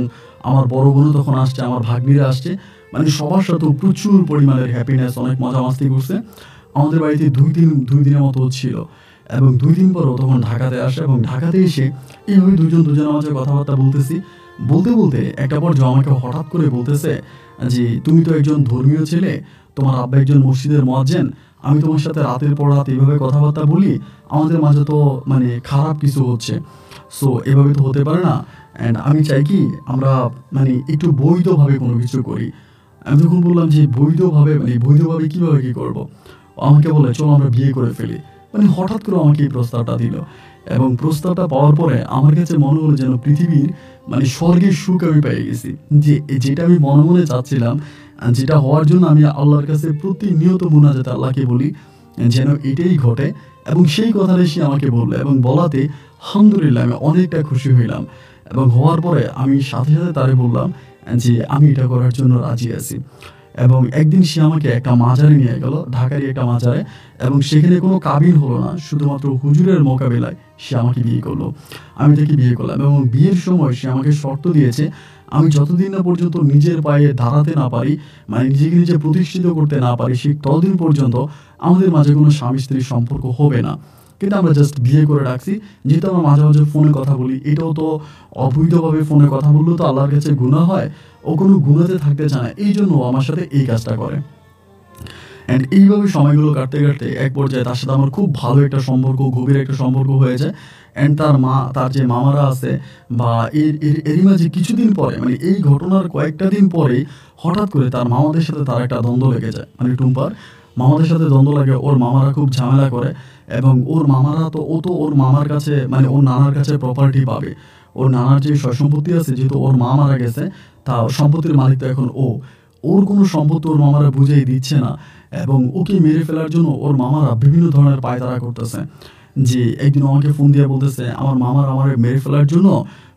আমার বড় বোনও তখন আসছে, আমার ভাগ্নিরা আসছে। মানে সবার সাথে প্রচুর পরিমাণের হ্যাপিনেস, অনেক মজা মাস্তি করছে। আমাদের বাড়িতে 2 দিনের মতো ছিল। এবং 2 দিন পরও তখন ঢাকাতে আসে, এবং ঢাকাতে এসে এইভাবে দুজন দুজনের মাঝে কথাবার্তা বলতেছি। বলতে বলতে একটা পর্যায়ে আমাকে হঠাৎ করে বলতেছে যে, তুমি তো একজন ধর্মীয় ছেলে, তোমার আব্বা একজন মসজিদের মুয়াজ্জিন, আমি তোমার সাথে রাতের পর রাত এভাবে কথাবার্তা বলি, আমাদের মাঝে তো মানে খারাপ কিছু হচ্ছে। সো এভাবে তো হতে পারে না। অ্যান্ড আমি চাই কি আমরা মানে একটু বৈধভাবে কোনো কিছু করি। আমি তখন বললাম যে, বৈধভাবে মানে বৈধভাবে কীভাবে কী করবো? আমাকে বলে, চলো আমরা বিয়ে করে ফেলি। মানে হঠাৎ করে আমাকে এই প্রস্তাবটা দিল। এবং প্রস্তাবটা পাওয়ার পরে আমার কাছে মনে হলো যেন পৃথিবীর মানে স্বর্গের সুখ আমি পেয়ে গেছি। যে যেটা আমি মনে মনে চাচ্ছিলাম, যেটা হওয়ার জন্য আমি আল্লাহর কাছে প্রতিনিয়ত মুনাজাত আল্লাহকে বলি যেন এটাই ঘটে। এবং সেই কথাটাই সে আমাকে বললো এবং বলাতে আলহামদুলিল্লাহ আমি অনেকটা খুশি হইলাম। এবং হওয়ার পরে আমি সাথে সাথে তারে বললাম যে আমি এটা করার জন্য রাজি আছি। এবং একদিন সে আমাকে একটা মাজারে নিয়ে গেল, ঢাকারই একটা মাজারে, এবং সেখানে কোনো কাবিন হলো না, শুধুমাত্র হুজুরের মোকাবিলায় সে আমাকে বিয়ে করলো। আমি তাকে বিয়ে করলাম এবং বিয়ের সময় সে আমাকে শর্ত দিয়েছে আমি যতদিন না পর্যন্ত নিজের পায়ে দাঁড়াতে না পারি, মানে নিজেকে নিজে প্রতিষ্ঠিত করতে না পারি, সেই ততদিন পর্যন্ত আমাদের মাঝে কোনো স্বামী স্ত্রীর সম্পর্ক হবে না। কিন্তু আমরা জাস্ট বিয়ে করে রাখছি। যেহেতু আমরা মাঝে মাঝে ফোনে কথা বলি, এটাও তো অবৈধভাবে ফোনে কথা বললেও তো আল্লাহর কাছে গুনাহ হয়। ও কোনো গুনাতে থাকতে চায় না, এই জন্য ও আমার সাথে এই কাজটা করে। অ্যান্ড এইভাবে সময়গুলো কাটতে কাটতে এক পর্যায়ে তার সাথে আমার খুব ভালো একটা সম্পর্ক, গভীর একটা সম্পর্ক হয়ে যায়। অ্যান্ড তার যে মামারা আছে বা এরই মাঝে কিছুদিন পরে, মানে এই ঘটনার কয়েকটা দিন পরে হঠাৎ করে তার মামাদের সাথে তার একটা দ্বন্দ্ব লেগে যায়। মানে টুম্পার মামাদের সাথে দ্বন্দ্ব লাগে, ওর মামারা খুব ঝামেলা করে। এবং ওর মামারা তো ওর মামার কাছে, মানে ওর নানার কাছে প্রপার্টি পাবে। ওর নানার যে সয় সম্পত্তি আছে, যেহেতু ওর মা মারা গেছে, তা সম্পত্তির মালিক তো এখন ওর কোনো সম্পত্তি ওর মামারা বুঝিয়ে দিচ্ছে না। এবং ওকে মেরে ফেলার জন্য ওর মামারা বিভিন্ন ধরনের পায়তারা করতেছে। যে একদিন আমাকে ফোন দিয়ে বলতেছে আমার মামার আমার মেরে ফেলার জন্য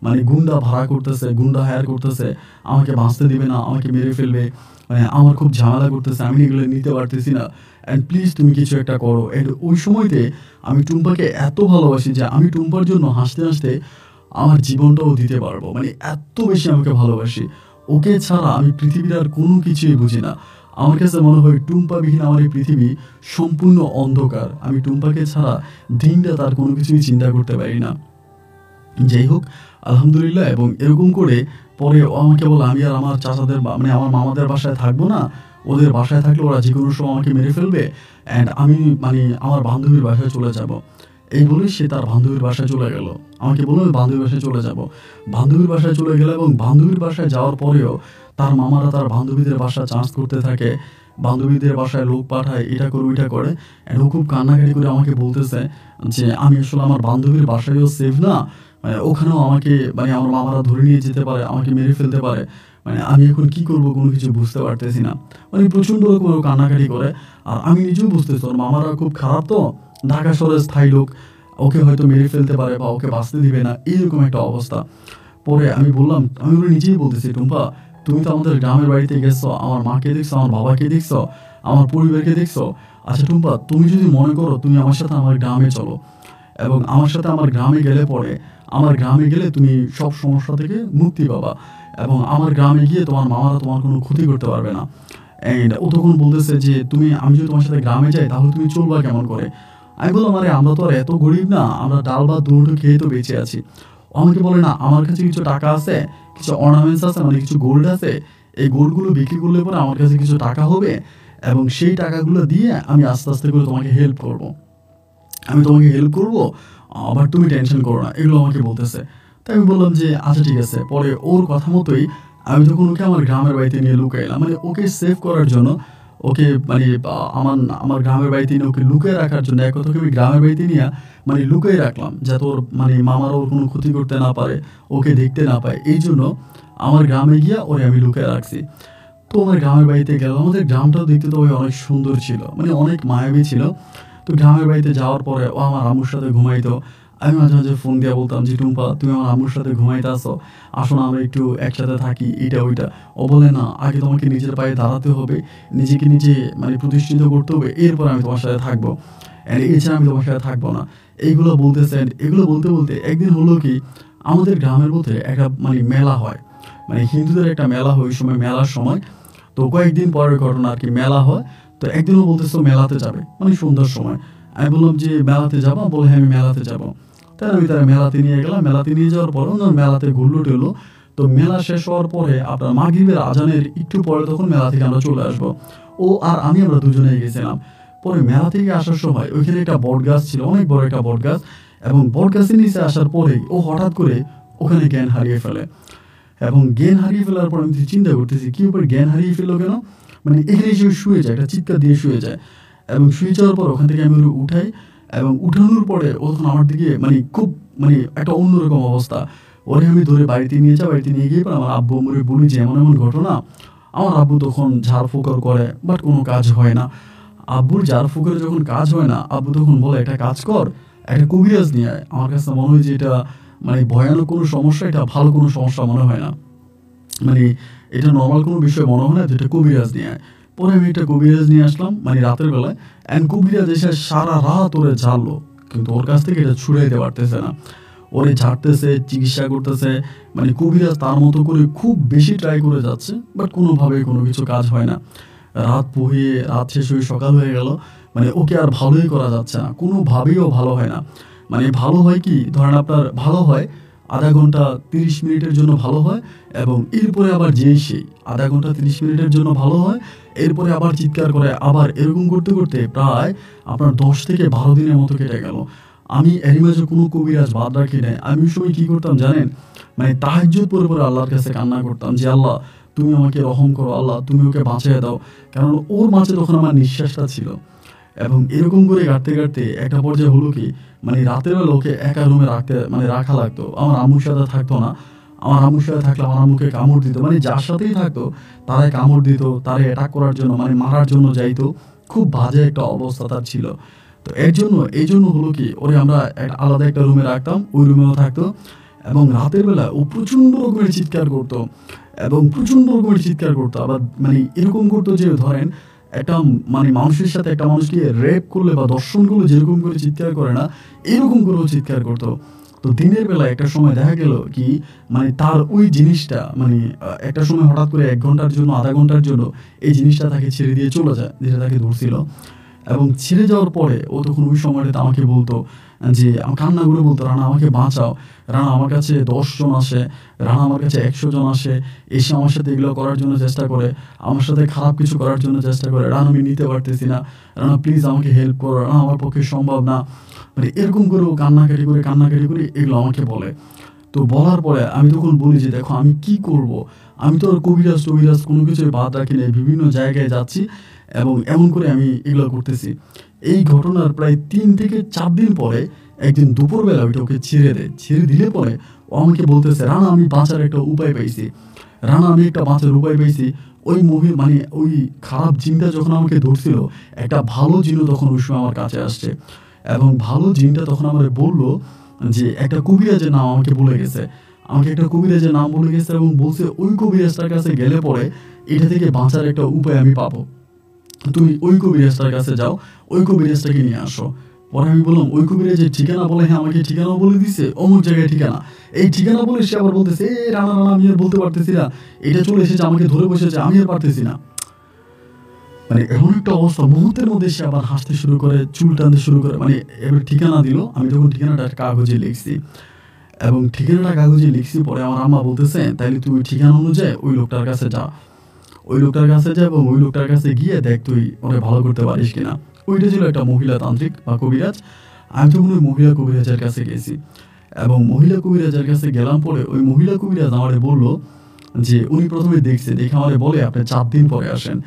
মানে গুন্ডা ভাড়া করতেছে, গুন্ডা হায়ার করতেছে, আমাকে বাঁচতে দিবে না, আমাকে মেরে ফেলবে, মানে আমার খুব ঝামেলা করতেছে, আমি এগুলো নিতে পারতেছি না, অ্যান্ড প্লিজ তুমি কিছু একটা করো। অ্যান্ড ওই সময়তে আমি টুম্পাকে এত ভালোবাসি যে আমি টুম্পার জন্য হাসতে হাসতে আমার জীবনটাও দিতে পারবো, মানে এত বেশি আমাকে ভালোবাসি। ওকে ছাড়া আমি পৃথিবীর আর কোনো কিছুই বুঝি না। আমার কাছে মনে হয় টুম্পাবিহীন আমার এই পৃথিবী সম্পূর্ণ অন্ধকার। আমি টুম্পাকে ছাড়া দিনটা তার কোনো কিছুই চিন্তা করতে পারি না। যাই হোক, আলহামদুলিল্লাহ। এবং এরকম করে পরে ও আমাকে বলে আমি আর আমার চাচাদের মানে আমার মামাদের বাসায় থাকবো না, ওদের বাসায় থাকলে ওরা যে কোনো সময় আমাকে মেরে ফেলবে, অ্যান্ড আমি মানে আমার বান্ধবীর বাসায় চলে যাব। এই বলে সে তার বান্ধবীর বাসায় চলে গেল। আমাকে বললো আমি বান্ধবীর বাসায় চলে যাব। বান্ধবীর বাসায় চলে গেল এবং বান্ধবীর বাসায় যাওয়ার পরেও তার মামারা তার বান্ধবীদের বাসা চান্স করতে থাকে, বান্ধবীদের বাসায় লোক পাঠায়, এটা করে ওইটা করে। অ্যান্ড ও খুব কান্নাকাটি করে আমাকে বলতেছে যে আমি আসলে আমার বান্ধবীর বাসায়ও সেফ না, মানে ওখানেও আমাকে মানে আমার মামারা ধরে নিয়ে যেতে পারে, আমাকে মেরে ফেলতে পারে, মানে আমি এখন কি করব কোনো কিছু বুঝতে পারতেছি না। মানে প্রচণ্ড রকম কান্নাকাটি করে। আর আমি নিজেও বুঝতেছি ওর মামারা খুব খারাপ, তো ঢাকা শহরের স্থায়ী লোক, ওকে হয়তো মেরে ফেলতে পারে বা ওকে বাঁচতে দিবে না, এইরকম একটা অবস্থা। পরে আমি বললাম, আমি ওরা নিজেই বলতেছি টুম্পা তুমি তো আমাদের গ্রামের বাড়িতে গেছো, আমার মাকে দেখছো, আমার বাবাকে দেখছো, আমার পরিবারকে দেখছো। আচ্ছা টুম্পা, তুমি যদি মনে করো তুমি আমার সাথে আমার গ্রামে চলো, এবং আমার সাথে আমার গ্রামে গেলে পরে আমার গ্রামে গেলে তুমি সব সমস্যা থেকে মুক্তি পাবা, এবং আমার গ্রামে গিয়ে তোমার মামারা তোমার কোনো ক্ষতি করতে পারবে না। অ্যান্ড ও তখন বলতেছে যে আমি যদি তোমার সাথে গ্রামে যাই তাহলে তুমি চলবা কেমন করে। আমি বললাম আরে আমরা তো আর এত গরিব না, আমরা ডাল ভাত দুটো খেয়ে তো বেঁচে আছি। ও আমাকে বলে না আমার কাছে কিছু টাকা আছে, কিছু অর্নামেন্টস আছে, মানে কিছু গোল্ড আছে, এই গোল্ডগুলো বিক্রি করলে পরে আমার কাছে কিছু টাকা হবে, এবং সেই টাকাগুলো দিয়ে আমি আস্তে আস্তে করে তোমাকে হেল্প করবো, আমি তোমাকে হেল্প করবো, আবার তুমি টেনশন করো না, এগুলো আমাকে বলতেছে। তাই আমি বললাম যে আচ্ছা ঠিক আছে। পরে ওর কথা মতোই আমি তখন ওকে আমার গ্রামের বাড়িতে নিয়ে লুকাইলাম, মানে ওকে সেভ করার জন্য, ওকে মানে আমার আমার গ্রামের বাড়িতে নিয়ে ওকে লুকিয়ে রাখার জন্য এক কথাকে আমি গ্রামের বাড়িতে নিয়ে মানে লুকিয়ে রাখলাম, যাতে ওর মানে মামারা ওর কোনো ক্ষতি করতে না পারে, ওকে দেখতে না পায়। এই জন্য আমার গ্রামে গিয়ে ওরে আমি লুকিয়ে রাখছি। তো আমার গ্রামের বাড়িতে গেলাম, আমাদের গ্রামটাও দেখতে তো অনেক সুন্দর ছিল, মানে অনেক মায়াবী ছিল। তো গ্রামের বাড়িতে যাওয়ার পরে ও আমার আম্মুর সাথে ঘুমাইতো। আমি মাঝে মাঝে ফোন দিয়ে বলতাম যে টুম্পা তুমি আমার আম্মুর সাথে ঘুমাইতে আসো, আসো না আমরা একটু একসাথে থাকি, এইটা ওইটা। ও বলে না, আগে তোমাকে নিজের পায়ে দাঁড়াতে হবে, নিজেকে নিজে মানে প্রতিষ্ঠিত করতে হবে, এরপর আমি তোমার সাথে থাকবো, এছাড়া আমি তোমার সাথে থাকবো না। এইগুলো বলতেছেন। এগুলো বলতে বলতে একদিন হলো কি, আমাদের গ্রামের মধ্যে একটা মানে মেলা হয়, মানে হিন্দুদের একটা মেলা হয়। ওই সময় মেলার সময়, তো কয়েকদিন পরের ঘটনা আর কি, মেলা হয়। তো একদিনও বলতেছো মেলাতে যাবে, মানে সন্ধ্যার সময়। আমি বললাম যে মেলাতে যাবো, বলে হ্যাঁ আমি মেলাতে যাবো। তাই আমি তারা মেলাতে নিয়ে গেলাম। মেলাতে নিয়ে যাওয়ার পর মেলাতে ঘুরলো টেলো। তো মেলা শেষ হওয়ার পরে আপনার মাগরিবের আজানের একটু পরে তখন মেলা থেকে আমরা চলে আসবো। ও আর আমরা দুজনেই গেছিলাম। পরে মেলা থেকে আসার সময় ওইখানে একটা বট গাছ ছিল, অনেক বড় একটা বট গাছ, এবং বট গাছের নিচে আসার পরেই ও হঠাৎ করে ওখানে জ্ঞান হারিয়ে ফেলে। এবং জ্ঞান হারিয়ে ফেলার পর আমি চিন্তা করতেছি কি ব্যাপার, জ্ঞান হারিয়ে ফেললো কেন। মানে এখানে এসে শুয়ে যায়, একটা চিৎকার দিয়ে শুয়ে যায়। এবং শুয়ে যাওয়ার পর ওখান থেকে আমি ওকে উঠাই, এবং উঠানোর পরে ও তখন আমার দিকে মানে খুব মানে একটা অন্যরকম অবস্থা। ওরে আমি ধরে বাড়িতে নিয়ে যাই, বাড়িতে নিয়ে গিয়ে আমার আব্বু আম্মুরে বলি যে এমন এমন ঘটনা, আমার আব্বু তখন ঝাড়ফুঁকর করে, বাট কোনো কাজ হয় না। আব্বুর ঝাড়ফুঁকরে যখন কাজ হয় না, আব্বু তখন বলে একটা কাজ কর, একটা কবিরাজ নিয়ে আয়। আমার কাছে মনে হয় যে এটা মানে ভয়ানক কোনো সমস্যা, এটা ভালো কোনো সমস্যা মনে হয় না, মানে এটা নর্মাল কোনো বিষয় মনে হয় না, যেটা কবিরাজ নিয়ে আয়। পরে আমি একটা কবিরাজ নিয়ে আসলাম মানে রাতের বেলায়, অ্যান্ড কবিরাজ এসে সারা রাত ওরে ঝাড়লো, কিন্তু ওর কাছ থেকে এটা ছুড়ে দিতে পারতেছে না। ওরে ঝাড়তেছে, চিকিৎসা করতেছে, মানে কবিরাজ তার মতো করে খুব বেশি ট্রাই করে যাচ্ছে, বাট কোনোভাবে কোনো কিছু কাজ হয় না। রাত পুহিয়ে রাত শেষ হয়ে সকাল হয়ে গেল, মানে ওকে আর ভালোই করা যাচ্ছে না, কোনোভাবেইও ভালো হয় না। মানে ভালো হয় কি, ধরেন আপনার ভালো হয় আধা ঘন্টা 30 মিনিটের জন্য ভালো হয়, এবং এরপরে আবার যেই সেই আধা ঘন্টা 30 মিনিটের জন্য ভালো হয়, এরপরে আবার চিৎকার করে, আবার এরকম করতে করতে প্রায় আপনার 10 থেকে 12 দিনের মতো কেটে গেল। আমি এরই মাঝে কোনো কবিরাজ বাদ রাখি নাই। আমি ওই সময় কী করতাম জানেন, মানে তাহাজ্জুদ পড়ে পড়ে আল্লাহর কাছে কান্না করতাম যে আল্লাহ তুমি আমাকে রহম করো, আল্লাহ তুমি ওকে বাঁচিয়ে দাও, কারণ ওর মাঝে তখন আমার নিঃশ্বাসটা ছিল। এবং এরকম করে কাটতে কাটতে একটা পর্যায়ে হলো কি, মানে রাতের বেলা ওকে একা রুমে রাখা লাগতো, আমার আম্মুর সাথে থাকতো না। আমার আম্মুর সাথে থাকলে আমার আম্মুকে কামড় দিত, মানে যার সাথেই থাকতো তারাই কামড় দিত, তারাই অ্যাটাক করার জন্য মানে মারার জন্য যাইতো। খুব বাজে একটা অবস্থা তার ছিল। তো এই জন্য হলো কি, ওরে আমরা আলাদা একটা রুমে রাখতাম, ওই রুমেও থাকতো। এবং রাতের বেলা ও প্রচণ্ড রকমের চিৎকার করতো, এবং প্রচণ্ড রকমের চিৎকার করতো। আবার মানে এরকম করতো যে ধরেন একটা মানে মানুষের সাথে একটা মানুষকে রেপ করলে বা দর্শন করলে যেরকম করে চিৎকার করে না, এরকম করেও চিৎকার করতো। তো দিনের বেলা একটা সময় দেখা গেল কি, মানে তার ওই জিনিসটা মানে একটা সময় হঠাৎ করে 1 ঘন্টার জন্য আধা ঘন্টার জন্য এই জিনিসটা তাকে ছেড়ে দিয়ে চলে যায়, যেটা তাকে ধরছিল। এবং ছেড়ে যাওয়ার পরে ও তখন ওই সময়টাতে আমাকে বলতো যে কান্না করে বলতো, রানা আমাকে বাঁচাও, রানা আমার কাছে 10 জন আসে, রানা আমার কাছে 100 জন আসে, এসে আমার সাথে এগুলো করার জন্য চেষ্টা করে, আমার সাথে খারাপ কিছু করার জন্য চেষ্টা করে, রানা আমি নিতে পারতেছি না, রানা প্লিজ আমাকে হেল্প করো, রানা আমার পক্ষে সম্ভব না। মানে এরকম করে ও কান্নাকাটি করে এগুলো আমাকে বলে। তো বলার পরে আমি তখন বলি যে দেখো আমি কি করব, আমি তো আর কবিরাজ কোনো কিছুই বাদ রাখি নাই, বিভিন্ন জায়গায় যাচ্ছি এবং এমন করে আমি এগুলো করতেছি। এই ঘটনার প্রায় 3 থেকে 4 দিন পরে একদিন দুপুরবেলা ওইটা ওকে ছেড়ে দিলে পরে ও আমাকে বলতেছে, রানা আমি বাঁচার একটা উপায় পাইছি, রানা আমি একটা বাঁচার উপায় পাইছি। ওই মানে ওই খারাপ জিনটা যখন আমাকে ধরছিল, একটা ভালো জিনও তখন ওই সময় আমার কাছে আসছে, এবং ভালো জিনটা তখন আমাকে বললো যে একটা কবিরাজের নাম আমাকে বলে গেছে, এবং বলছে ওই কবিরাজটার কাছে গেলে পরে এটা থেকে বাঁচার একটা উপায় আমি পাবো, তুমি ওই কবিরাজটার কাছে যাও, ওই কবিরাজটাকে নিয়ে আসো। পরে আমি বললাম ওই কবিরাজের ঠিকানা বলে, হ্যাঁ আমাকে ঠিকানাও বলে দিছে, অমুক জায়গায় ঠিকানা। এই ঠিকানা বলে সে আবার বলতেছে এ রানা আমি আর বলতে পারতেছি না, এটা চলে এসেছে আমাকে ধরে বসেছে, আমি আর পারতেছি না। মানে এমন একটা অবস্থা, মুহূর্তের মধ্যে সে আবার হাসতে শুরু করে, চুল টানতে শুরু করে। মানে এবার ঠিকানা দিল, আমি তখন ঠিকানাটা কাগজে লিখছি, এবং ঠিকানাটা কাগজে লিখছি। পরে আমার আম্মা বলতেছে তাইলে তুই ঠিকানা অনুযায়ী ওই লোকটার কাছে যা, এবং ওই লোকটার কাছে গিয়ে দেখ তুই ওরে ভালো করতে পারিস কিনা। ওইটা ছিল একটা মহিলা তান্ত্রিক বা কবিরাজ। আমি তখন ওই মহিলা কবিরাজের কাছে গেছি, এবং মহিলা কবিরাজের কাছে গেলাম। পরে ওই মহিলা কবিরাজ আমারে বললো যে উনি প্রথমে দেখে আমারে বলে আপনি 4 দিন পরে আসেন।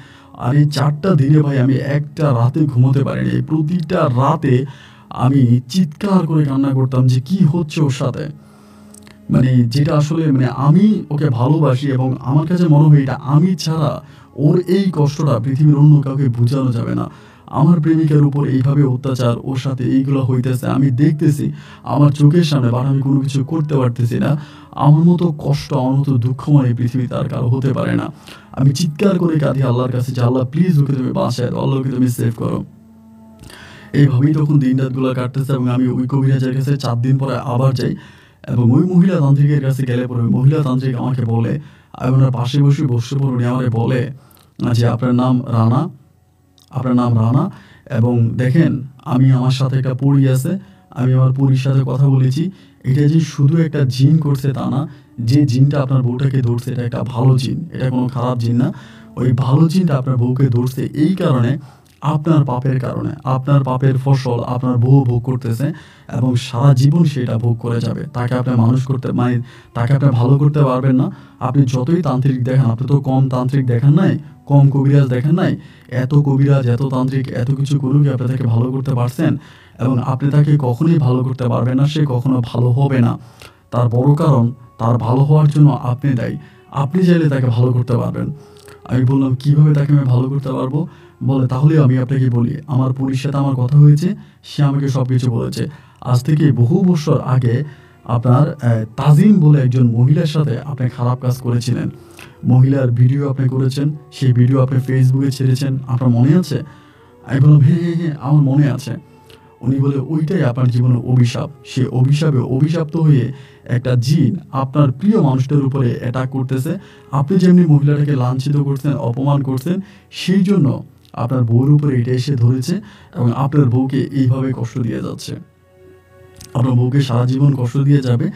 আর এই 4টা দিনে ভাই আমি একটা রাতে ঘুমোতে পারিনি। প্রতিটা রাতে আমি চিৎকার করে কান্না করতাম যে কি হচ্ছে ওর সাথে, মানে যেটা আসলে মানে আমি ওকে ভালোবাসি, এবং আমার কাছে মনে হয় এটা আমি ছাড়া ওর এই কষ্টটা পৃথিবীর অন্য কাউকে বোঝানো যাবে না। আমার প্রেমিকার উপর এইভাবে অত্যাচার, ওর সাথে এইগুলো হইতেছে, আমি দেখতেছি আমার চোখের সামনে, বাট আমি কোনো কিছু করতে পারতেছি না। আমার মতো কষ্ট, আমার মতো দুঃখময় এই পৃথিবীতে আর কারো হতে পারে না। আমি চিৎকার করে কাঁদি আল্লাহর কাছে যে আল্লাহ প্লিজ ওকে তুমি বাঁচায় দাও, আল্লাহকে তুমি সেভ করো। এইভাবেই তখন দিন রাতগুলো কাটতেছে, এবং আমি ওই কবিরাজের কাছে 4 দিন পরে আবার যাই, এবং ওই মহিলা তান্ত্রিকের কাছে গেলে পরে ওই মহিলা তান্ত্রিক আমাকে বলে, আমি ওনার পাশে বসে পড়ে উনি আমাকে বলে যে আপনার নাম রানা, এবং দেখেন আমি আমার সাথে একটা পরী আছে, আমি আমার পরীর সাথে কথা বলেছি, এটা যে শুধু একটা জিন করছে তা না, যে জিনটা আপনার বউটাকে ধরছে এটা একটা ভালো জিন, এটা কোনো খারাপ জিন না। ওই ভালো জিনটা আপনার বউকে ধরছে এই কারণে, আপনার পাপের ফসল আপনার বউ ভোগ করতেছে, এবং সারা জীবন সেটা ভোগ করে যাবে। তাকে আপনি তাকে আপনি ভালো করতে পারবেন না। আপনি যতই তান্ত্রিক দেখান, আপনি তো কম তান্ত্রিক দেখান নাই, কম কবিরাজ দেখান নাই, এত কবিরাজ এত তান্ত্রিক এত কিছু করুক আপনি তাকে ভালো করতে পারছেন, এবং আপনি তাকে কখনোই ভালো করতে পারবেন না, সে কখনো ভালো হবে না। তার বড় কারণ তার ভালো হওয়ার জন্য আপনি দায়ী। আপনি চাইলে তাকে ভালো করতে পারবেন, আমি বললাম, কিভাবে তাকে আমি ভালো করতে পারবো? বলে, তাহলে আমি আপনাকে বলি, আমার পরীর সাথে আমার কথা হয়েছে, সে আমাকে সব কিছু বলেছে। আজ থেকে বহু বছর আগে আপনার তাজিম বলে একজন মহিলার সাথে আপনি খারাপ কাজ করেছিলেন। মহিলার ভিডিও আপনি করেছেন, সেই ভিডিও আপনি ফেসবুকে ছেড়েছেন, আপনার মনে আছে? আমি বললাম, হ্যাঁ হ্যাঁ হ্যাঁ, আমার মনে আছে। উনি বলে, ওইটাই আপনার জীবনের অভিশাপ। সে অভিশাপে অভিশপ্ত হয়ে একটা জিন আপনার প্রিয় মানুষটার উপরে অ্যাটাক করতেছে। আপনি যেমনি মহিলাটাকে লাঞ্ছিত করছেন, অপমান করছেন, সেই জন্য আপনার বউর উপরে এটা এসে ধরেছে এবং আপনার বউকে এইভাবে কষ্ট দিয়ে যাচ্ছে। আপনার বউকে সারা জীবন কষ্ট দিয়ে যাবে।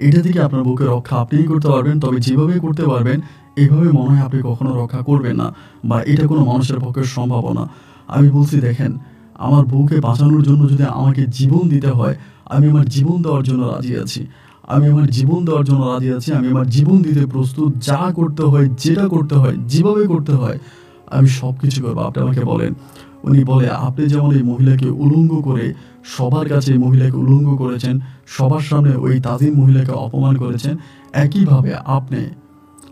এটা থেকে আপনার বউকে রক্ষা আপনিই করতে পারবেন, তবে যেভাবে করতে পারবেন এইভাবে মনে হয় আপনি কখনো রক্ষা করবেন না, বা এটা কোনো মানুষের পক্ষে সম্ভব না। আমি বলছি, দেখেন, আমার বউকে বাঁচানোর জন্য যদি আমাকে জীবন দিতে হয়, আমি আমার জীবন দেওয়ার জন্য রাজি আছি। আমি আমার জীবন দেওয়ার জন্য রাজি আছি। আমি আমার জীবন দিতে প্রস্তুত। যা করতে হয়, যেটা করতে হয়, যেভাবে করতে হয়, আমি সব কিছু করবো। আপনি আমাকে বলেন। উনি বলে, আপনি যেমন এই মহিলাকে উলঙ্গ করে সবার কাছে এই মহিলাকে উলঙ্গ করেছেন, সবার সামনে ওই তাজিম মহিলাকে অপমান করেছেন, একইভাবে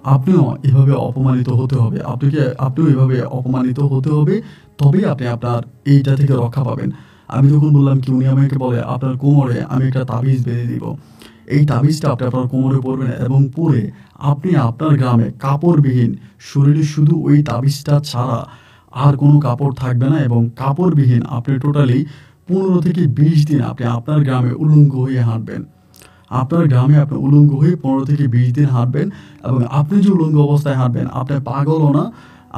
আপনিও এভাবে অপমানিত হতে হবে। আপনিও এভাবে অপমানিত হতে হবে, তবেই আপনি আপনার এইটা থেকে রক্ষা পাবেন। আমি তখন বললাম কি, উনি আমাকে বলে, আপনার কোমরে আমি একটা তাবিজ বেঁধে দিব। এই তাবিজটা আপনি আপনার কোমরে পরবেন এবং পরে আপনি আপনার গ্রামে কাপড়বিহীন, শরীরে শুধু ওই তাবিজটা ছাড়া আর কোনো কাপড় থাকবে না, এবং কাপড়বিহীন আপনি টোটালি 15 থেকে 20 দিন আপনি আপনার গ্রামে উলঙ্গ হয়ে হাঁটবেন। আপনার গ্রামে আপনি উলঙ্গ হয়ে 15 থেকে 20 দিন হাঁটবেন, এবং আপনি যে উলঙ্গ অবস্থায় হাঁটবেন, আপনি পাগলও না,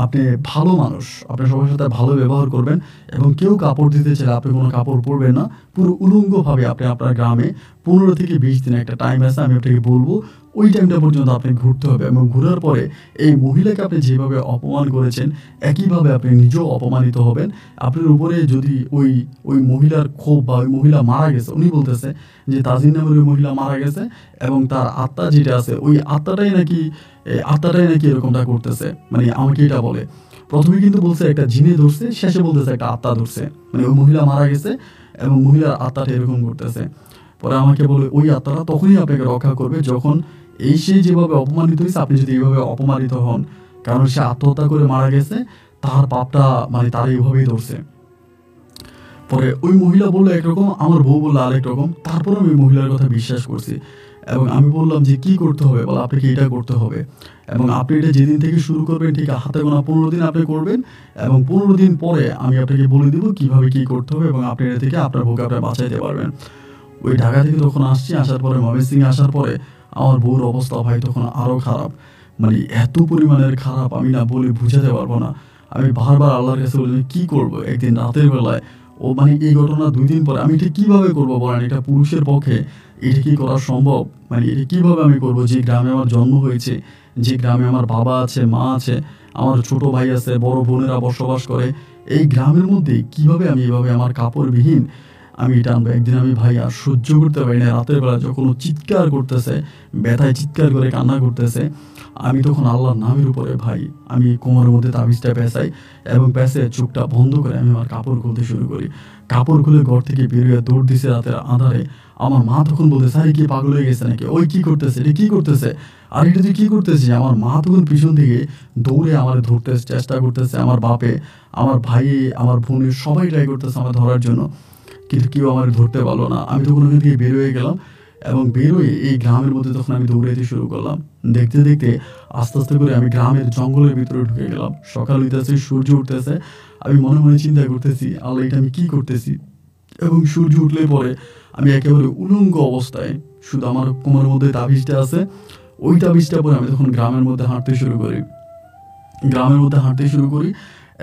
আপনি ভালো মানুষ, আপনি সবার সাথে ভালো ব্যবহার করবেন, এবং কেউ কাপড় দিতে চাইলে আপনি কোনো কাপড় পরবেন না। পুরো উলঙ্গভাবে আপনি আপনার গ্রামে 15 থেকে 20 দিন একটা টাইম আছে, আমি আপনাকে বলবো, ওই টাইমটা পর্যন্ত আপনি ঘুরতে হবে, এবং ঘোরার পরে এই মহিলাকে আপনি যেভাবে অপমান করেছেন একইভাবে আপনি নিজেও অপমানিত হবেন। আপনার উপরে যদি ওই ওই মহিলার ক্ষোভ, বা ওই মহিলা মারা গেছে, উনি বলতেছে যে তাজিন নামের ওই মহিলা মারা গেছে, এবং তার আত্মা যেটা আছে ওই আত্মাটাই নাকি এরকমটা করতেছে, মানে আমাকে এটা বলে। প্রথমে কিন্তু বলছে একটা জিনে ধরছে, শেষে বলতেছে একটা আত্মা ধরছে, মানে ওই মহিলা মারা গেছে এবং মহিলার আত্মাটা এরকম করতেছে। পরে আমাকে বলে, ওই আত্মাটা তখনই আপনাকে রক্ষা করবে যখন সে যেভাবে অপমানিত হয়েছে আপনি যদি এইভাবে অপমানিত হন, কারণ সে আত্মহত্যা করে মারা গেছে, তার পাপটা মানে তার এইভাবেই ধরছে। পরে ওই মহিলা বললো একরকম, আমার বউ বললো আরেক রকম। তারপর আমি ওই মহিলার কথা বিশ্বাস করছি, এবং আমি বললাম যে কি করতে হবে? বলে, আপনাকে এটা করতে হবে, এবং আপনি এটা যেদিন থেকে শুরু করবেন, ঠিক হাতে গোনা 15 দিন আপনি করবেন, এবং 15 দিন পরে আমি আপনাকে বলে দিব কিভাবে কি করতে হবে, এবং আপনি এটা থেকে আপনার বউকে আপনি বাঁচাইতে পারবেন। ওই ঢাকা থেকে তখন আসছি, আসার পরে ময়মনসিংহে আসার পরে আমার বউর অবস্থা ভাই তখন আরও খারাপ, মানে এত পরিমাণের খারাপ আমি না বলে বুঝাতে পারবো না। আমি বারবার আল্লাহর কাছে বলি, কি করব? একদিন রাতের বেলায় ও মানে এই ঘটনা 2 দিন পরে আমি এটা কিভাবে করবো বলেন? এটা পুরুষের পক্ষে এটা কি করা সম্ভব? মানে এটা কিভাবে আমি করব? যে গ্রামে আমার জন্ম হয়েছে, যে গ্রামে আমার বাবা আছে, মা আছে, আমার ছোট ভাই আছে, বড় বোনেরা বসবাস করে, এই গ্রামের মধ্যে কিভাবে আমি এভাবে আমার কাপড়বিহীন আমি এটা আনবো? একদিন আমি ভাই আর সহ্য করতে পারি না, রাতের বেলা যখন ও চিৎকার করতেছে, ব্যথায় চিৎকার করে কান্না করতেছে, আমি তখন আল্লাহর নামের উপরে ভাই আমি কোমরের মধ্যে তাবিজটা পেঁচাই, এবং পেঁচে চোখটা বন্ধ করে আমি আমার কাপড় খুলতে শুরু করি। কাপড় খুলে ঘর থেকে বেরিয়ে দৌড় দিছে রাতের আঁধারে। আমার মা তখন বলতেছে, আরে কি পাগল হয়ে গেছে নাকি? ওই কি করতেছে, এটা কি করতেছে, আর এটা তুই কি করতেছিস? আমার মা তখন পিছন থেকে দৌড়ে আমার ধরতে চেষ্টা করতেছে, আমার বাপে, আমার ভাই, আমার বোনের সবাই ট্রাই করতেছে আমার ধরার জন্য, কিন্তু কেউ আমার ধরতে পারলো না। আমি তখন ওখান থেকে বের হয়ে গেলাম, এবং বেরোয় এই গ্রামের মধ্যে তখন আমি দৌড়াইতে শুরু করলাম। দেখতে দেখতে আস্তে আস্তে করে আমি গ্রামের জঙ্গলের ভিতরে ঢুকে গেলাম। সকাল হইতেছে, সূর্য উঠতেছে, আমি মনে মনে চিন্তা করতেছি, আল্লাহ এটা আমি কি করতেছি? এবং সূর্য উঠলে পরে আমি একেবারে উলঙ্গ অবস্থায়, শুধু আমার কোমরের মধ্যে তাবিজটা আছে, ওই তাবিজটা পরে আমি তখন গ্রামের মধ্যে হাঁটতে শুরু করি।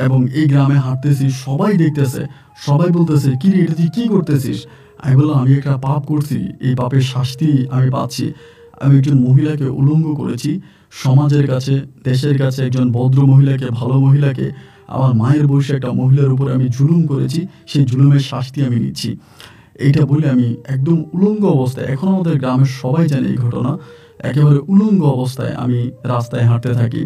এবং এই গ্রামে হাঁটতেছি, সবাই দেখতেছে, সবাই বলতেছে, কি রে, এটা তুই কি করতেছিস? আমি বললাম, আমি একটা পাপ করছি, এই পাপের শাস্তি আমি পাচ্ছি। আমি একজন মহিলাকে উলঙ্গ করেছি, সমাজের কাছে, দেশের কাছে একজন ভদ্র মহিলাকে, ভালো মহিলাকে, আমার মায়ের বয়সে একটা মহিলার উপরে আমি জুলুম করেছি, সেই জুলুমের শাস্তি আমি নিচ্ছি। এইটা বলে আমি একদম উলঙ্গ অবস্থায়, এখন আমাদের গ্রামের সবাই জানে এই ঘটনা, একেবারে উলঙ্গ অবস্থায় আমি রাস্তায় হাঁটতে থাকি।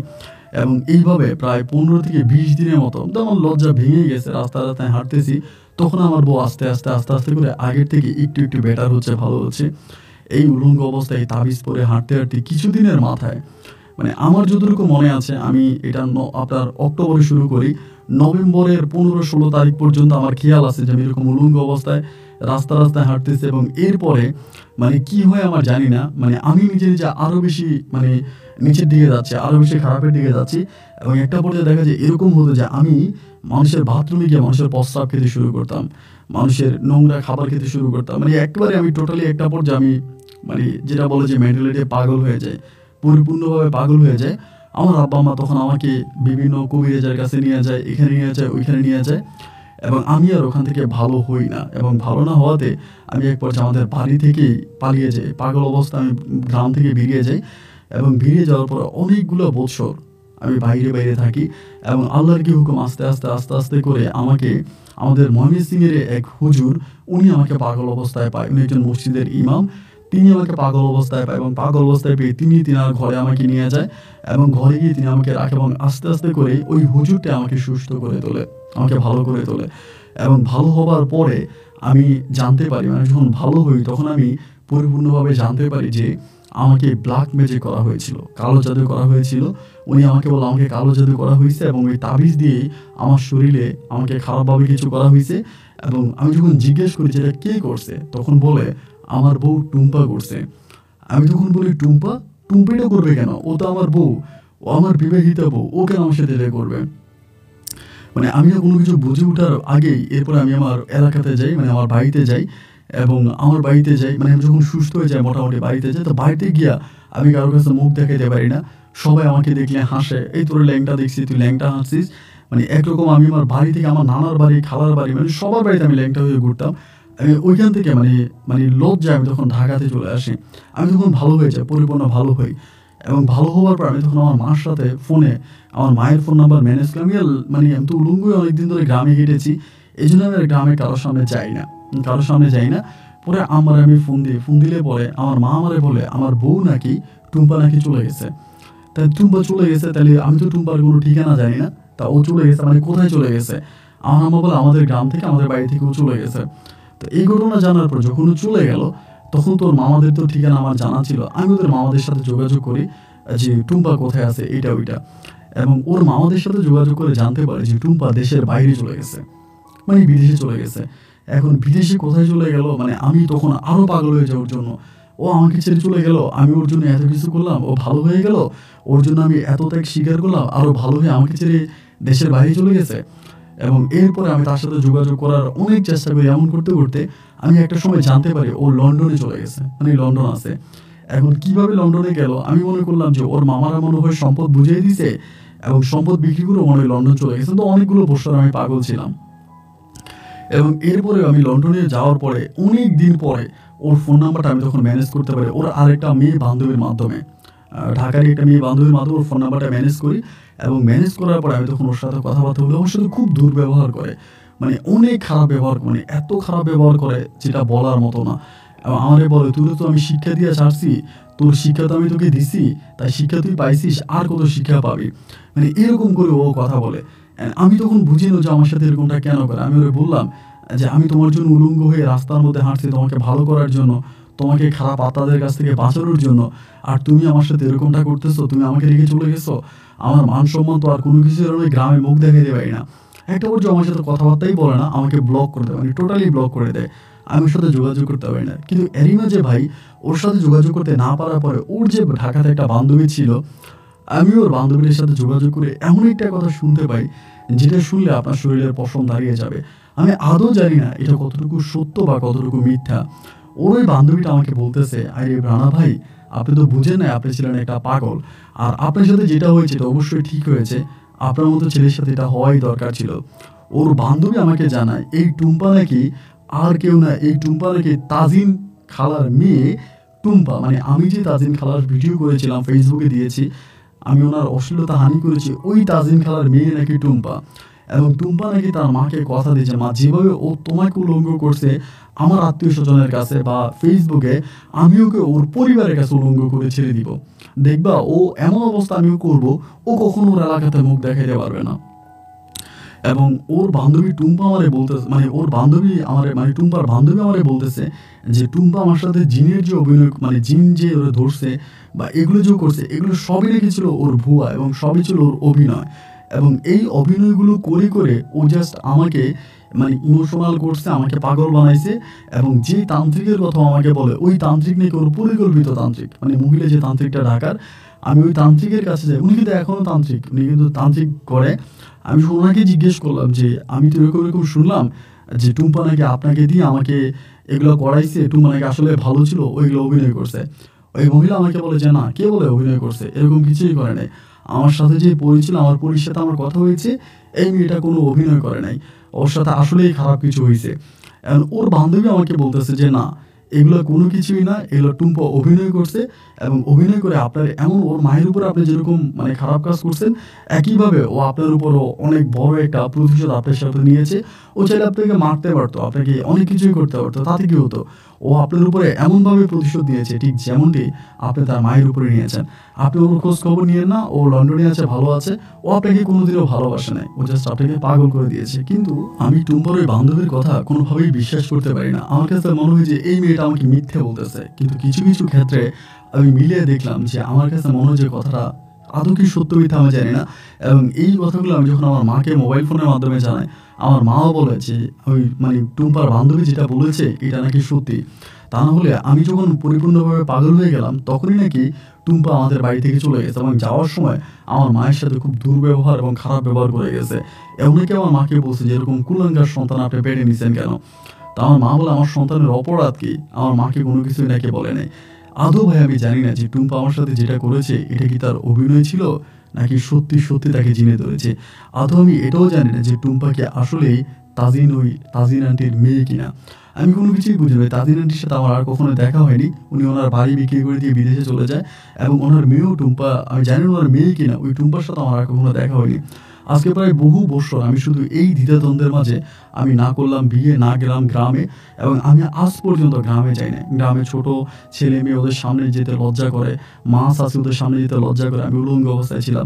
এবং এইভাবে প্রায় 15 থেকে 20 দিনের মতো, তো আমার লজ্জা ভেঙে গেছে, রাস্তায় হাঁটতেছি। তখন আমার বউ আস্তে আস্তে করে আগের থেকে একটু একটু বেটার হচ্ছে, ভালো হচ্ছে। এই উলঙ্গ অবস্থায় তাবিজ পরে হাঁটতে হাঁটতে কিছুদিনের মাথায় মানে আমার যতটুকু মনে আছে, আমি এটা আপনার অক্টোবরে শুরু করি, নভেম্বরের 15-16 তারিখ পর্যন্ত আমার খেয়াল আছে যে আমি এরকম উলঙ্গ অবস্থায় রাস্তায় হাঁটতেছি। এবং এরপরে মানে কি হয় আমার জানি না, মানে আমি নিজে নিজে আরও বেশি মানে নিচের দিকে যাচ্ছি, আরও বেশি খারাপের দিকে যাচ্ছি। এবং একটা পর্যায়ে দেখা যায় এরকম হতো যে আমি মানুষের বাথরুমে গিয়ে মানুষের প্রস্রাব খেতে শুরু করতাম, মানুষের নোংরা খাবার খেতে শুরু করতাম। মানে একবারে আমি টোটালি একটা পর্যায়ে আমি মানে যেটা বলে যে মেন্টালিটি পাগল হয়ে যায়, পরিপূর্ণভাবে পাগল হয়ে যায়। আমার আব্বা মা তখন আমাকে বিভিন্ন কবিরাজের কাছে নিয়ে যায়, এখানে নিয়ে যায়, ওইখানে নিয়ে যায়, এবং আমি আর ওখান থেকে ভালো হই না। এবং ভালো না হওয়াতে আমি এক পর্যায়ে আমাদের বাড়ি থেকেই পালিয়ে যাই, পাগল অবস্থা আমি গ্রাম থেকে বেরিয়ে যাই। এবং বেরিয়ে যাওয়ার পর অনেকগুলো বছর আমি বাইরে থাকি। এবং আল্লাহর কি হুকুম, আস্তে আস্তে করে আমাকে আমাদের ময়মনসিংহের এক হুজুর, উনি আমাকে পাগল অবস্থায় পায়। উনি একজন মসজিদের ইমাম, তিনি আমাকে পাগল অবস্থায় পায়, এবং পাগল অবস্থায় পেয়ে তিনার ঘরে আমাকে নিয়ে যায়, এবং ঘরে গিয়ে তিনি আমাকে রাখে, এবং আস্তে করে ওই হুজুরটা আমাকে সুস্থ করে তোলে, আমাকে ভালো করে তোলে। এবং ভালো হবার পরে আমি জানতে পারি, মানে যখন ভালো হই তখন আমি পরিপূর্ণভাবে জানতে পারি যে আমাকে ব্ল্যাক ম্যাজিক করা হয়েছিল, কালো জাদু করা হয়েছিল। উনি আমাকে বলল আমাকে কালো জাদু করা হয়েছে, এবং ওই তাবিজ দিয়েই আমার শরীরে আমাকে খারাপভাবে কিছু করা হয়েছে। এবং আমি যখন জিজ্ঞেস করি যেটা কে করছে, তখন বলে আমার বউ টুম্পা করছে। আমি তখন বলি টুম্পিটা করবে কেন, ও তো আমার বউ, ও আমার বিবাহিতা বউ, ও কেন আমার সাথে এটা করবে? মানে আমি কোনো কিছু বুঝে ওঠার আগেই এরপরে আমি আমার এলাকাতে যাই, মানে আমার বাড়িতে যাই। এবং আমার বাড়িতে যাই, মানে আমি যখন সুস্থ হয়ে যাই মোটামুটি বাড়িতে যাই, তো বাড়িতে গিয়া আমি কারোর কাছে মুখ দেখাইতে পারি না। সবাই আমাকে দেখলে হাসে, এই তোর ল্যাংটা দেখছি, তুই ল্যাংটা হাসছিস। মানে একরকম আমি আমার বাড়ি থেকে আমার নানার বাড়ি, খালার বাড়ি, মানে সবার বাড়িতে আমি ল্যাংটা হয়ে ঘুরতাম। আমি ওইখান থেকে মানে লজ্জায় আমি তখন ঢাকাতে চলে আসি। আমি তখন ভালো হয়ে যাই, পরিপূর্ণ ভালো হই। এবং ভালো হওয়ার পর আমি তখন আমার মার সাথে ফোনে আমার মায়ের ফোন নাম্বার ম্যানেজ করে, মানে আমি তো উলঙ্গই অনেকদিন ধরে গ্রামে হেঁটেছি, এই জন্য আমি আর গ্রামে কারোর সামনে যাই না। পরে আমি ফোন দিলে পরে আমার মা আমারে বলে আমার বউ নাকি টুম্পা নাকি চলে গেছে। তাই টুম্পা চলে গেছে, তাহলে আমি তো টুম্পার কোনো ঠিকানা জানি না, তা ও চলে গেছে মানে কোথায় চলে গেছে? আমার আম্মা বলে আমাদের গ্রাম থেকে, আমাদের বাড়ি থেকে ও চলে গেছে। তো এই ঘটনা জানার পর যখন ও চলে গেল, তখন তোর মামাদের তো ঠিকানা আমার জানা ছিল। আমি ওদের মামাদের সাথে যোগাযোগ করি যে টুম্পা কোথায় আছে, এইটা ওইটা। এবং ওর মামাদের সাথে যোগাযোগ করে জানতে পারে যে টুম্পা দেশের বাইরে চলে গেছে, মানে বিদেশে চলে গেছে। এখন বিদেশে কোথায় চলে গেল, মানে আমি তখন আরও পাগল হয়ে যাই ওর জন্য। ও আমাকে ছেড়ে চলে গেল, আমি ওর জন্য এত কিছু করলাম, ও ভালো হয়ে গেল, ওর জন্য আমি এত ত্যাগ স্বীকার করলাম, আরও ভালো হয়ে আমাকে ছেড়ে দেশের বাইরে চলে গেছে। এবং এরপরে আমি তার সাথে যোগাযোগ করার অনেক চেষ্টা করি। এমন করতে আমি একটা সময় জানতে পারি ও লন্ডনে চলে গেছে, মানে লন্ডন আছে। এখন কিভাবে লন্ডনে গেল, আমি মনে করলাম যে ওর মামারা মনে হয় সম্পদ বুঝিয়ে দিছে, এবং সম্পদ বিক্রি করে মনে হয় লন্ডন চলে গেছে। তো অনেকগুলো বছর আমি পাগল ছিলাম। এবং এরপরে আমি লন্ডনে যাওয়ার পরে অনেক দিন পরে ওর ফোন নাম্বারটা আমি তখন ম্যানেজ করতে পারি ওর আরেকটা মেয়ে বান্ধবীর মাধ্যমে, ঢাকারই একটা মেয়ে বান্ধবীর মাধ্যমে ওর ফোন নাম্বারটা ম্যানেজ করি। এবং ম্যানেজ করার পরে আমি তখন ওর সাথে কথাবার্তা বলি। ওর সাথে খুব দুর্ব্যবহার করে, মানে অনেক খারাপ ব্যবহার করে, এত খারাপ ব্যবহার করে যেটা বলার মতো না। এবং আমারে বলে তুই তো আমি শিক্ষা দিয়ে ছাড়ছি, তোর শিক্ষা তো আমি তোকে দিছি, তাই শিক্ষা তুই পাইছিস, আর কত শিক্ষা পাবি, মানে এরকম করে ও কথা বলে। আমি তখন বুঝি না যে আমার সাথে এরকমটা কেন করে। আমি ওরে বললাম যে আমি তোমার জন্য উলঙ্গ হয়ে রাস্তার মধ্যে হাঁটছি তোমাকে ভালো করার জন্য, তোমাকে খারাপ আত্মাদের কাছ থেকে বাঁচানোর জন্য, আর তুমি আমার সাথে এরকমটা করতেছো, তুমি আমাকে রেখে চলে গেছো। আমার মান সম্মান তো আর কোনো কিছু গ্রামে মুখ দেখাতে পারি না। একটা পর্যায়ে আমার সাথে কথাবার্তাই বলে না, আমাকে ব্লক করে দেয়, মানে টোটালি ব্লক করে দেয়। আমি ওর সাথে যোগাযোগ করতে পারি না। কিন্তু এরই মাঝে ভাই ওর সাথে যোগাযোগ করতে না পারার পরে ওর যে ঢাকাতে একটা বান্ধবী ছিল, আমি ওর বান্ধবীর সাথে যোগাযোগ করে এমন একটা কথা শুনতে পাই যেটা শুনলে আপনার শরীরের পশম দাঁড়িয়ে যাবে। আমি আদৌ জানি না এটা কতটুকু সত্য বা কতটুকু মিথ্যা। ওর ওই বান্ধবীটা আমাকে বলতেছে, আরে রানা ভাই, আপনি তো বুঝেন না, আপনি ছিলেন একটা পাগল, আর আপনার সাথে যেটা হয়েছে এটা অবশ্যই ঠিক হয়েছে, আপনার মতো ছেলের সাথে এটা হওয়াই দরকার ছিল। ওর বান্ধবী আমাকে জানায় এই টুম্পা নাকি আর কেউ না, এই টুম্পা নাকি তাজিন খালার মেয়ে টুম্পা। মানে আমি যে তাজিন খালার ভিডিও করেছিলাম ফেসবুকে দিয়েছি, আমি ওনার অশ্লীলতা হানি করেছি, ওই তাজিন খালার মেয়ে নাকি টুম্পা। এবং টুম্পা নাকি তার মাকে কথা দিয়েছে, মা যেভাবে ও তোমাকে উলঙ্গ করছে আমার আত্মীয় স্বজনের কাছে বা ফেসবুকে, আমি ওকে ওর পরিবারের কাছে উলঙ্গ করে ছেড়ে দিব, দেখবা ও এমন অবস্থা আমিও করবো, ও কখনো ওর এলাকাতে মুখ দেখাইতে পারবে না। এবং ওর বান্ধবী টুম্পা আমারে বলতেছে, মানে ওর বান্ধবী আমারে, মানে টুম্পার বান্ধবী আমারে বলতেছে যে টুম্পা আমার সাথে জিনের যে অভিনয়, মানে জিন যে ওরা ধরছে বা এগুলো যে করছে, এগুলো সবই নাকি ছিল ওর ভুয়া এবং সবই ছিল ওর অভিনয়। এবং এই অভিনয়গুলো করে করে ও জাস্ট আমাকে মানে ইমোশনাল করছে, আমাকে পাগল বানাইছে। এবং যে তান্ত্রিকের কথা আমাকে বলে, ওই তান্ত্রিক নাকি ওর পরিকল্পিত তান্ত্রিক, মানে মহিলা যে তান্ত্রিকটা ঢাকার, আমি ওই তান্ত্রিকের কাছে যাই। উনি কিন্তু এখনও তান্ত্রিক, উনি কিন্তু তান্ত্রিক করে। আমি ওনাকে জিজ্ঞেস করলাম যে আমি তো এরকম এরকম শুনলাম যে টুম্পা নাকি আপনাকে দিয়ে আমাকে এগুলো করাইছে, টুম্পা নাকি আসলে ভালো ছিল, ওইগুলো অভিনয় করছে। ওই মহিলা আমাকে বলে যে না, কে বলে অভিনয় করছে, এরকম কিছুই করে নাই। আমার সাথে যে পরিছিল, আমার পরির সাথে আমার কথা হয়েছে, এই মেয়েটা কোনো অভিনয় করে নাই, ওর সাথে আসলেই খারাপ কিছু হয়েছে। এখন ওর বান্ধবী আমাকে বলতেছে যে না, এগুলো কোনো কিছুই না, এগুলো টুম্পা অভিনয় করছে। এবং অভিনয় করে আপনার এমন ওর মায়ের উপর আপনি যেরকম মানে খারাপ কাজ করছেন, একইভাবে ও আপনার উপরও অনেক বড় একটা প্রতিশোধ আপনার সাথে নিয়েছে। ও চাইলে আপনাকে মারতে পারতো, আপনাকে অনেক কিছুই করতে পারতো, তাতে কি হতো? ও আপনার উপরে এমনভাবে প্রতিশোধ নিয়েছে ঠিক যেমনটি আপনি তার মায়ের উপরে নিয়েছেন। আপনি ওর খোঁজ খবর নিয়েন না, ও লন্ডনে আছে, ভালো আছে। ও আপনাকে কোনোদিনও ভালোবাসে নাই, ও জাস্ট আপনাকে পাগল করে দিয়েছে। কিন্তু আমি টুম্পার ওই বান্ধবীর কথা কোনোভাবেই বিশ্বাস করতে পারি না। আমার কাছে মনে হয় যে এই মেয়েটা আমাকে মিথ্যে বলতেছে। কিন্তু কিছু কিছু ক্ষেত্রে আমি মিলিয়ে দেখলাম যে আমার কাছে মনে হয় যে কথাটা আদৌ কি সত্য মিথ্যা আমি জানি না। এবং এই কথাগুলো আমি যখন আমার মাকে মোবাইল ফোনের মাধ্যমে জানাই, আমার মাও বলে যে ওই মানে টুম্পার বান্ধবী যেটা বলেছে এটা নাকি সত্যি। তা না হলে আমি যখন পরিপূর্ণভাবে পাগল হয়ে গেলাম, তখনই নাকি টুম্পা আমাদের বাড়ি থেকে চলে গেছে এবং যাওয়ার সময় আমার মায়ের সাথে খুব দুর্ব্যবহার এবং খারাপ ব্যবহার করে গেছে। এমনকি আমার মাকে বলছে যে এরকম কুলাঙ্গার সন্তান আপনি পেটে নিছেন কেন? তা আমার মা বলে আমার সন্তানের অপরাধ কি? আমার মাকে কোনো কিছুই নাকি বলে নাই। আদৌ ভাই আমি জানি না যে টুম্পা আমার সাথে যেটা করেছে এটা কি তার অভিনয় ছিল নাকি সত্যি সত্যি তাকে জিনে ধরেছে। আদৌ আমি এটাও জানি না যে টুম্পাকে আসলেই তাজিন আন্টির মেয়ে কিনা। আমি কোনো কিছুই বুঝি না। তাজিন আন্টির সাথে আমার আর কখনো দেখা হয়নি। উনি ওনার বাড়ি বিক্রি করে দিয়ে বিদেশে চলে যায় এবং ওনার মেয়েও টুম্পা, আমি জানি না ওনার মেয়ে কিনা। ওই টুম্পার সাথে আমার আর কখনো দেখা হয়নি। আজকে প্রায় বহু বছর আমি শুধু এই দ্বিধাদ্বন্দ্বের মাঝে আমি না করলাম বিয়ে, না গেলাম গ্রামে, এবং আমি আজ পর্যন্ত গ্রামে যাই না। গ্রামে ছোট ছেলে মেয়ে ওদের সামনে যেতে লজ্জা করে, মা চাচি ওদের সামনে যেতে লজ্জা করে। আমি উলঙ্গ অবস্থায় ছিলাম।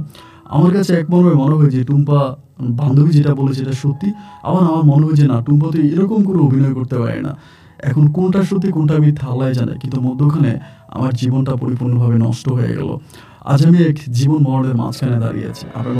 আমার কাছে এক মনে হয় যে টুম্পা বান্ধবী যেটা বলেছে এটা সত্যি। আবার আমার মনে হয় যে না, টুম্পা তো এরকম করে অভিনয় করতে পারে না। এখন কোনটা সত্যি কোনটা মিথ্যা আল্লাহ জানে। কিন্তু মধ্যখানে আমার জীবনটা পরিপূর্ণভাবে নষ্ট হয়ে গেল। আজ আমি এক জীবন মরণের মাঝখানে দাঁড়িয়ে আছি। আপনার